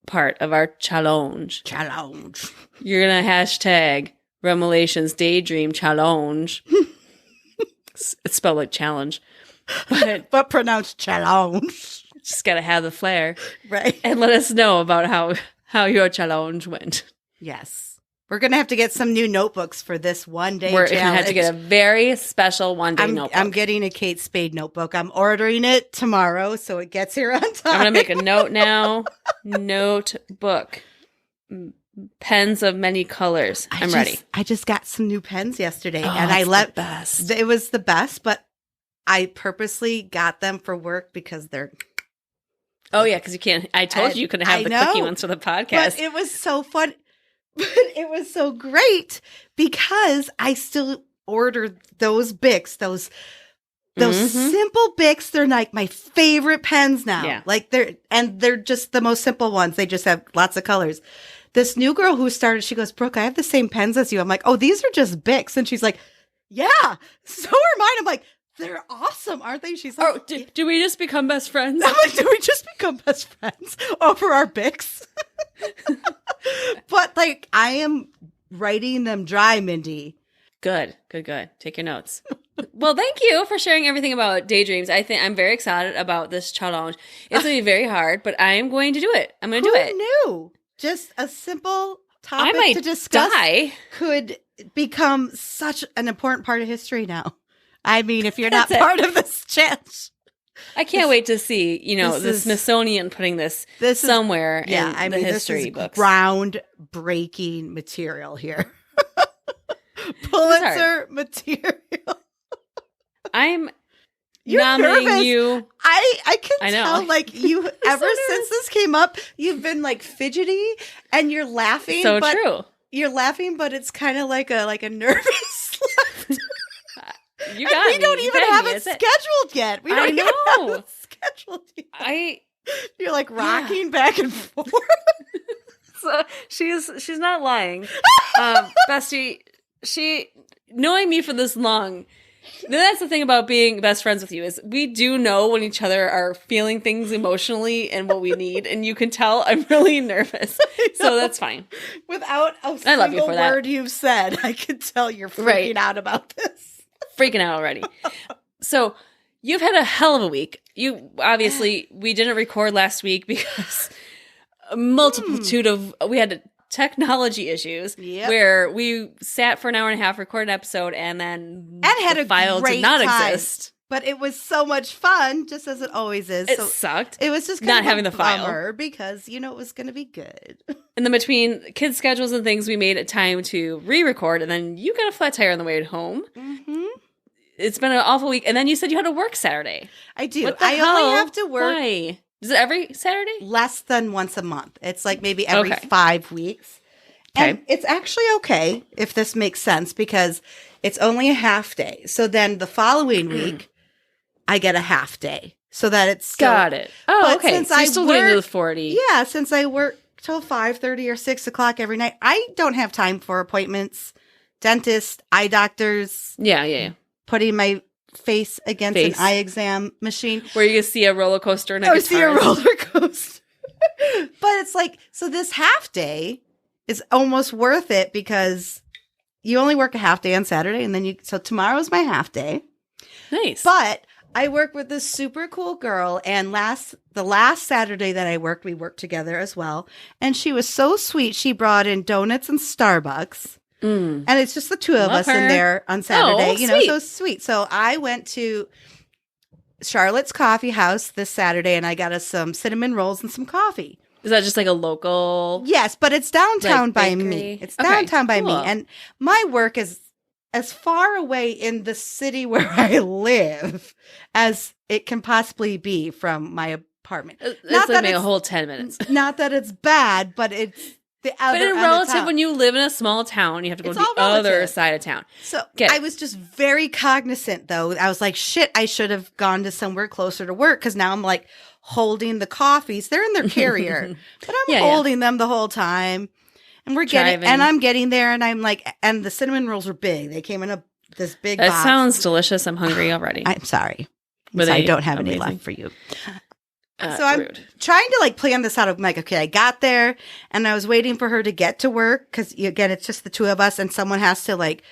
[SPEAKER 2] part of our challenge, you're going to hashtag Remelations Daydream Challenge. It's spelled like challenge.
[SPEAKER 1] But pronounced challenge.
[SPEAKER 2] Just got to have the flair.
[SPEAKER 1] Right.
[SPEAKER 2] And let us know about how your challenge went.
[SPEAKER 1] Yes. We're going to have to get some new notebooks for this one day
[SPEAKER 2] We're
[SPEAKER 1] challenge.
[SPEAKER 2] going to have to get a very special one-day notebook.
[SPEAKER 1] I'm getting a Kate Spade notebook. I'm ordering it tomorrow, so it gets here on time.
[SPEAKER 2] I'm going to make a note now. Notebook. Pens of many colors. I'm ready.
[SPEAKER 1] I just got some new pens yesterday,
[SPEAKER 2] Oh,
[SPEAKER 1] and I
[SPEAKER 2] it's
[SPEAKER 1] let
[SPEAKER 2] the best.
[SPEAKER 1] It was the best, but I purposely got them for work because they're.
[SPEAKER 2] Oh, yeah, because you can't. I told you couldn't have
[SPEAKER 1] I
[SPEAKER 2] the
[SPEAKER 1] know,
[SPEAKER 2] cookie ones for the podcast.
[SPEAKER 1] But it was so fun. But it was so great because I still ordered those Bics, those simple Bics. They're like my favorite pens now.
[SPEAKER 2] Yeah.
[SPEAKER 1] Like they're just the most simple ones. They just have lots of colors. This new girl who started, she goes, Brooke, I have the same pens as you. I'm like, oh, these are just Bics. And she's like, yeah, so are mine. I'm like, they're awesome, aren't they? She's like,
[SPEAKER 2] Oh, do we just become best friends?
[SPEAKER 1] I'm like, do we just become best friends over our Bics? But like, I am writing them dry, Mindy.
[SPEAKER 2] Good. Take your notes. Well, thank you for sharing everything about daydreams. I think I'm very excited about this challenge. It's going to be very hard, but I am going to do it. I'm going to do it.
[SPEAKER 1] Who knew? Just a simple
[SPEAKER 2] I
[SPEAKER 1] topic
[SPEAKER 2] might
[SPEAKER 1] to discuss
[SPEAKER 2] die.
[SPEAKER 1] could become such an important part of history now. I mean, if you're not
[SPEAKER 2] That's it.
[SPEAKER 1] part of this chance.
[SPEAKER 2] I can't wait to see, the
[SPEAKER 1] this is-
[SPEAKER 2] Smithsonian putting this
[SPEAKER 1] is-
[SPEAKER 2] somewhere in the
[SPEAKER 1] this
[SPEAKER 2] history
[SPEAKER 1] is
[SPEAKER 2] books.
[SPEAKER 1] groundbreaking material here. Pulitzer material.
[SPEAKER 2] I'm
[SPEAKER 1] You're
[SPEAKER 2] nominating
[SPEAKER 1] nervous.
[SPEAKER 2] you.
[SPEAKER 1] I can
[SPEAKER 2] I know.
[SPEAKER 1] tell, like, you, ever since this came up, you've been, like, fidgety, and you're laughing.
[SPEAKER 2] So
[SPEAKER 1] but
[SPEAKER 2] true.
[SPEAKER 1] You're laughing, but it's kind of like a nervous laugh.
[SPEAKER 2] You got
[SPEAKER 1] we
[SPEAKER 2] me.
[SPEAKER 1] don't
[SPEAKER 2] You
[SPEAKER 1] even
[SPEAKER 2] got
[SPEAKER 1] have
[SPEAKER 2] me.
[SPEAKER 1] it
[SPEAKER 2] Is it?
[SPEAKER 1] scheduled yet. We don't
[SPEAKER 2] I
[SPEAKER 1] even
[SPEAKER 2] know.
[SPEAKER 1] have it scheduled yet. You're, like, rocking back and forth.
[SPEAKER 2] So she's not lying. Bestie, she, knowing me for this long, that's the thing about being best friends with you, is we do know when each other are feeling things emotionally and what we need, and you can tell I'm really nervous. So that's fine.
[SPEAKER 1] Without a
[SPEAKER 2] I love you
[SPEAKER 1] single
[SPEAKER 2] for that.
[SPEAKER 1] word you've said, I can tell you're freaking out about this.
[SPEAKER 2] Freaking out already. So you've had a hell of a week. You obviously, we didn't record last week because a multitude of, we had technology issues where we sat for an hour and a half, recorded an episode, and then
[SPEAKER 1] had
[SPEAKER 2] the
[SPEAKER 1] a
[SPEAKER 2] file
[SPEAKER 1] great
[SPEAKER 2] did not
[SPEAKER 1] time.
[SPEAKER 2] exist.
[SPEAKER 1] But it was so much fun, just as it always is.
[SPEAKER 2] It
[SPEAKER 1] so
[SPEAKER 2] sucked.
[SPEAKER 1] It was just kind
[SPEAKER 2] not
[SPEAKER 1] of
[SPEAKER 2] having
[SPEAKER 1] a
[SPEAKER 2] the file
[SPEAKER 1] bummer because it was going to be good.
[SPEAKER 2] And then between kids' schedules and things, we made it time to re-record, and then you got a flat tire on the way home.
[SPEAKER 1] Mm-hmm.
[SPEAKER 2] It's been an awful week, and then you said you had to work Saturday.
[SPEAKER 1] I do.
[SPEAKER 2] What the
[SPEAKER 1] I
[SPEAKER 2] hell?
[SPEAKER 1] only have to work.
[SPEAKER 2] Why? Is it every Saturday?
[SPEAKER 1] Less than once a month. It's like maybe every
[SPEAKER 2] Okay.
[SPEAKER 1] 5 weeks.
[SPEAKER 2] Okay.
[SPEAKER 1] And it's actually okay, if this makes sense, because it's only a half day. So then the following week, I get a half day. So that it's still,
[SPEAKER 2] Got it. Oh,
[SPEAKER 1] but
[SPEAKER 2] okay.
[SPEAKER 1] since
[SPEAKER 2] So you're
[SPEAKER 1] I
[SPEAKER 2] still doing the
[SPEAKER 1] work-
[SPEAKER 2] 40.
[SPEAKER 1] Yeah, since I work till 5:30 or 6 o'clock every night, I don't have time for appointments, dentist, eye doctors,
[SPEAKER 2] Yeah.
[SPEAKER 1] putting my face against an eye exam machine.
[SPEAKER 2] Where you see a roller coaster and a
[SPEAKER 1] I
[SPEAKER 2] guitar.
[SPEAKER 1] see a roller coaster. But it's like, so this half day is almost worth it because you only work a half day on Saturday, and then so tomorrow's my half day.
[SPEAKER 2] Nice.
[SPEAKER 1] But I work with this super cool girl, and the last Saturday that I worked, we worked together as well. And she was so sweet. She brought in donuts and Starbucks. And it's just the two of us in there on Saturday.
[SPEAKER 2] Sweet.
[SPEAKER 1] So sweet. So I went to Charlotte's Coffee House this Saturday, and I got us some cinnamon rolls and some coffee.
[SPEAKER 2] Is that just like a local?
[SPEAKER 1] Yes, but it's downtown
[SPEAKER 2] like,
[SPEAKER 1] by
[SPEAKER 2] bakery?
[SPEAKER 1] me. It's
[SPEAKER 2] Okay,
[SPEAKER 1] downtown by me.
[SPEAKER 2] cool.
[SPEAKER 1] And my work is as far away in the city where I live as it can possibly be from my apartment.
[SPEAKER 2] It's
[SPEAKER 1] Not
[SPEAKER 2] like
[SPEAKER 1] that
[SPEAKER 2] maybe a
[SPEAKER 1] it's-
[SPEAKER 2] whole 10 minutes.
[SPEAKER 1] Not that it's bad, but it's the other
[SPEAKER 2] But in
[SPEAKER 1] end of
[SPEAKER 2] relative,
[SPEAKER 1] town.
[SPEAKER 2] when you live in a small town, you have to go
[SPEAKER 1] It's
[SPEAKER 2] to
[SPEAKER 1] all
[SPEAKER 2] the other
[SPEAKER 1] relative.
[SPEAKER 2] side of town.
[SPEAKER 1] So
[SPEAKER 2] Get it.
[SPEAKER 1] I was just very cognizant, though. I was like, shit, I should have gone to somewhere closer to work, because now I'm like holding the coffees. They're in their carrier, but I'm
[SPEAKER 2] Yeah.
[SPEAKER 1] holding them the whole time. And we're getting,
[SPEAKER 2] Driving.
[SPEAKER 1] and I'm getting there, and I'm like, and the cinnamon rolls are big. They came in this big
[SPEAKER 2] That
[SPEAKER 1] box.
[SPEAKER 2] sounds delicious. I'm hungry already.
[SPEAKER 1] I'm sorry.
[SPEAKER 2] Were
[SPEAKER 1] I
[SPEAKER 2] they
[SPEAKER 1] don't have any
[SPEAKER 2] amazing?
[SPEAKER 1] left for you. So I'm
[SPEAKER 2] Rude.
[SPEAKER 1] trying to like plan this out. I'm like, okay, I got there, and I was waiting for her to get to work, because again, it's just the two of us, and someone has to like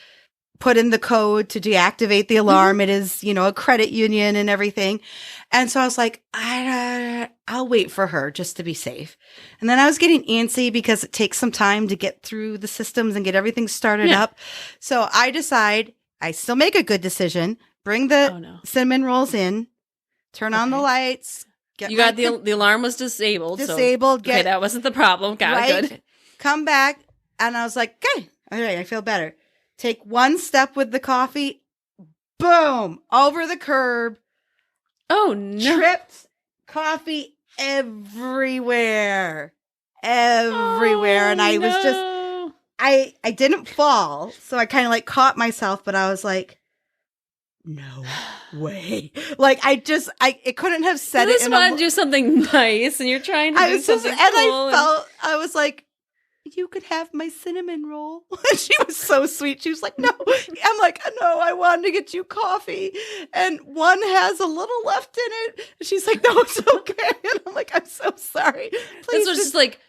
[SPEAKER 1] put in the code to deactivate the alarm. It is, a credit union and everything. And so I was like, I'll wait for her just to be safe. And then I was getting antsy because it takes some time to get through the systems and get everything started up. So I decide, I still make a good decision, bring the cinnamon rolls in, turn on the lights.
[SPEAKER 2] You got the alarm was disabled.
[SPEAKER 1] Disabled.
[SPEAKER 2] So, okay, that wasn't the problem. Got it. Good.
[SPEAKER 1] Come back. And I was like, okay, all right, I feel better. Take one step with the coffee. Boom. Over the curb.
[SPEAKER 2] Oh, no.
[SPEAKER 1] Tripped. Coffee everywhere. Everywhere. And I was just, I didn't fall. So I kind of like caught myself, but I was like, no way. Like it couldn't have said
[SPEAKER 2] You
[SPEAKER 1] it.
[SPEAKER 2] just want to do something nice, and you're trying to do something cool.
[SPEAKER 1] I was like, you could have my cinnamon roll. And she was so sweet. She was like, no. I'm like, no, I wanted to get you coffee. And one has a little left in it. And she's like, no, it's okay. And I'm like, I'm so sorry. Please.
[SPEAKER 2] This was just like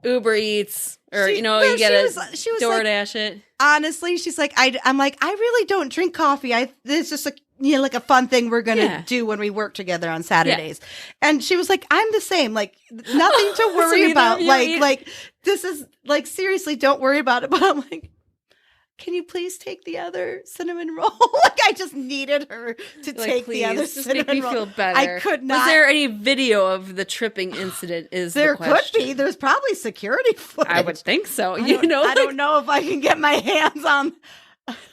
[SPEAKER 2] Uber Eats, or you get
[SPEAKER 1] she was
[SPEAKER 2] DoorDash
[SPEAKER 1] like,
[SPEAKER 2] it.
[SPEAKER 1] Honestly, she's like, I'm like, I really don't drink coffee. It's just like a fun thing we're gonna do when we work together on Saturdays. Yeah. And she was like, I'm the same. Like, nothing to worry about. Like this is like, seriously, don't worry about it. But I'm like, can you please take the other cinnamon roll? Like, I just needed her to take the other cinnamon roll.
[SPEAKER 2] Make me feel better.
[SPEAKER 1] I could not.
[SPEAKER 2] Was there any video of the tripping incident?
[SPEAKER 1] There could be. There's probably security footage.
[SPEAKER 2] I would think so.
[SPEAKER 1] I don't know if I can get my hands on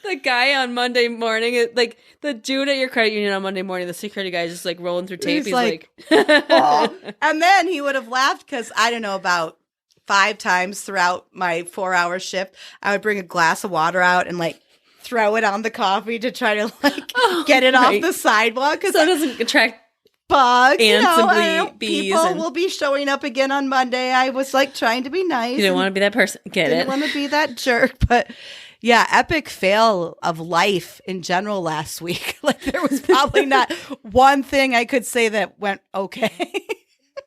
[SPEAKER 2] The guy on Monday morning, like the dude at your credit union on Monday morning, the security guy is just like rolling through tape. He's like
[SPEAKER 1] oh. And then he would have laughed because I don't know, about 5 times throughout my 4-hour shift, I would bring a glass of water out and like throw it on the coffee to try to like get it off the sidewalk because
[SPEAKER 2] so it doesn't attract
[SPEAKER 1] bugs.
[SPEAKER 2] Ants and bees.
[SPEAKER 1] People will be showing up again on Monday. I was like trying to be nice.
[SPEAKER 2] You didn't want to be that person. Didn't
[SPEAKER 1] want to be that jerk, but. Yeah, epic fail of life in general last week. Like there was probably not one thing I could say that went okay.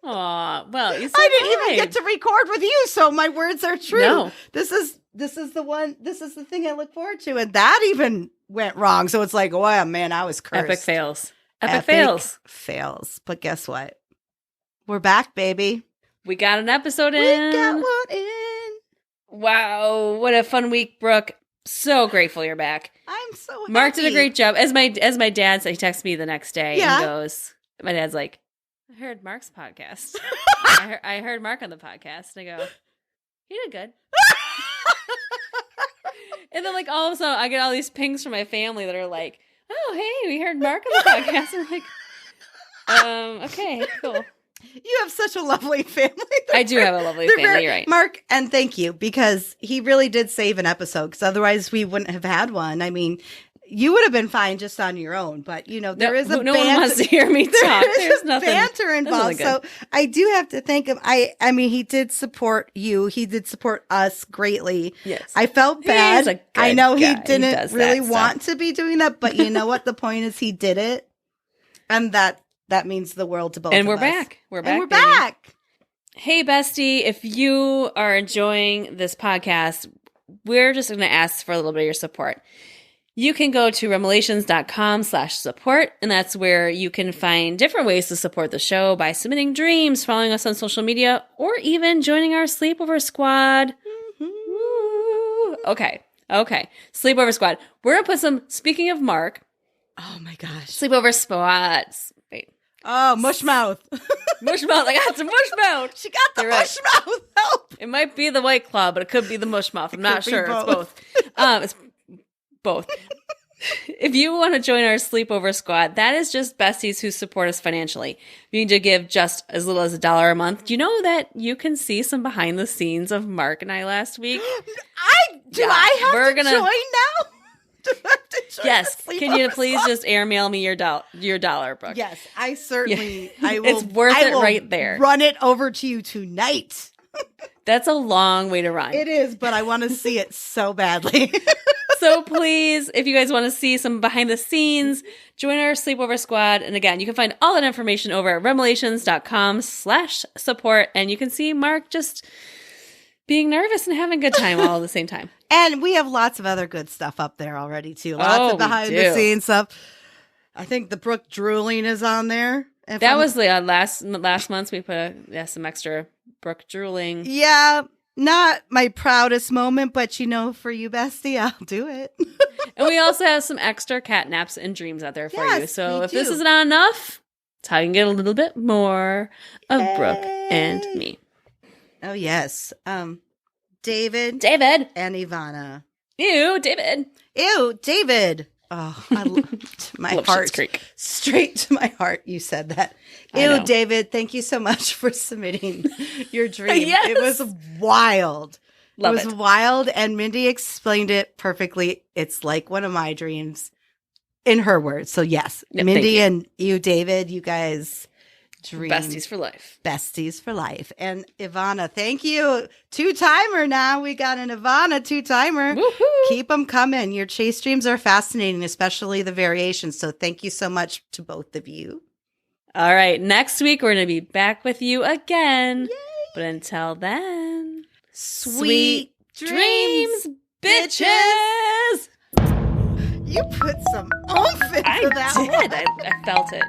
[SPEAKER 2] Aw, well, you
[SPEAKER 1] I didn't even get to record with you, so my words are true.
[SPEAKER 2] No.
[SPEAKER 1] This is the thing I look forward to, and that even went wrong. So it's like, oh man, I was cursed.
[SPEAKER 2] Epic fails. Epic
[SPEAKER 1] fails. But guess what? We're back, baby.
[SPEAKER 2] We got an episode in.
[SPEAKER 1] We got one in.
[SPEAKER 2] Wow, what a fun week, Brooke. So grateful you're back.
[SPEAKER 1] I'm so happy.
[SPEAKER 2] Mark did a great job. As my dad said, he texted me the next day and goes, my dad's like, I heard Mark's podcast. I heard Mark on the podcast. And I go, he did good. And then like all of a sudden I get all these pings from my family that are like, oh, hey, we heard Mark on the podcast. I'm like, okay, cool.
[SPEAKER 1] You have such a lovely family.
[SPEAKER 2] I do have a lovely family, you're right.
[SPEAKER 1] Mark, and thank you, because he really did save an episode, because otherwise we wouldn't have had one. I mean, you would have been fine just on your own, but, you know, there is a
[SPEAKER 2] no one wants to hear me talk. There's nothing.
[SPEAKER 1] Banter involved, so I do have to thank him. I mean, he did support you. He did support us greatly.
[SPEAKER 2] Yes.
[SPEAKER 1] I felt bad. I know he didn't really want to be doing that, but you know what? The point is he did it, and that means the world to both of us.
[SPEAKER 2] And we're back. We're back.
[SPEAKER 1] And we're back.
[SPEAKER 2] Hey, bestie, if you are enjoying this podcast, we're just going to ask for a little bit of your support. You can go to remelations.com/support, and that's where you can find different ways to support the show by submitting dreams, following us on social media, or even joining our sleepover squad. Mm-hmm. Okay. Sleepover squad. We're going to put some, speaking of Mark.
[SPEAKER 1] Oh my gosh.
[SPEAKER 2] Sleepover squads. Wait.
[SPEAKER 1] Oh, mushmouth.
[SPEAKER 2] Mushmouth. I got some mushmouth.
[SPEAKER 1] She got the mushmouth. Help.
[SPEAKER 2] It might be the White Claw, but it could be the mushmouth. I'm not sure. It's both. It's both. If you want to join our sleepover squad, that is just besties who support us financially. You need to give just as little as $1 a month. Do you know that you can see some behind the scenes of Mark and I last week?
[SPEAKER 1] I have to join now?
[SPEAKER 2] Yes. Can you please just airmail me your dollar, Brooke?
[SPEAKER 1] Yes, I certainly. I will.
[SPEAKER 2] It's worth it right there.
[SPEAKER 1] Run it over to you tonight.
[SPEAKER 2] That's a long way to run.
[SPEAKER 1] It is, but I want to see it so badly.
[SPEAKER 2] So please, if you guys want to see some behind the scenes, join our sleepover squad. And again, you can find all that information over at remelations.com/support. And you can see Mark just being nervous and having a good time all at the same time.
[SPEAKER 1] And we have lots of other good stuff up there already, too. Lots of behind-the-scenes stuff. I think the Brooke drooling is on there.
[SPEAKER 2] That was the last month. We put some extra Brooke drooling.
[SPEAKER 1] Yeah, not my proudest moment, but you know, for you, bestie, I'll do it.
[SPEAKER 2] And we also have some extra cat naps and dreams out there for you. So if this is not enough, it's how you can get a little bit more of Brooke and me.
[SPEAKER 1] Oh, yes. David. And Ivana.
[SPEAKER 2] Ew, David. Oh,
[SPEAKER 1] my heart. Straight to my heart, you said that. Ew, David, thank you so much for submitting your dream.
[SPEAKER 2] Yes.
[SPEAKER 1] It was wild.
[SPEAKER 2] It
[SPEAKER 1] was wild, and Mindy explained it perfectly. It's like one of my dreams in her words. So, yes, Mindy and you, David, you guys... dream.
[SPEAKER 2] Besties for life.
[SPEAKER 1] Besties for life. And Ivana, thank you. 2-timer now. We got an Ivana 2-timer.
[SPEAKER 2] Woohoo!
[SPEAKER 1] Keep them coming. Your chase dreams are fascinating, especially the variations. So thank you so much to both of you.
[SPEAKER 2] All right. Next week, we're going to be back with you again.
[SPEAKER 1] Yay!
[SPEAKER 2] But until then,
[SPEAKER 1] sweet dreams,
[SPEAKER 2] bitches!
[SPEAKER 1] You put some oomph into that one.
[SPEAKER 2] I did. I felt it.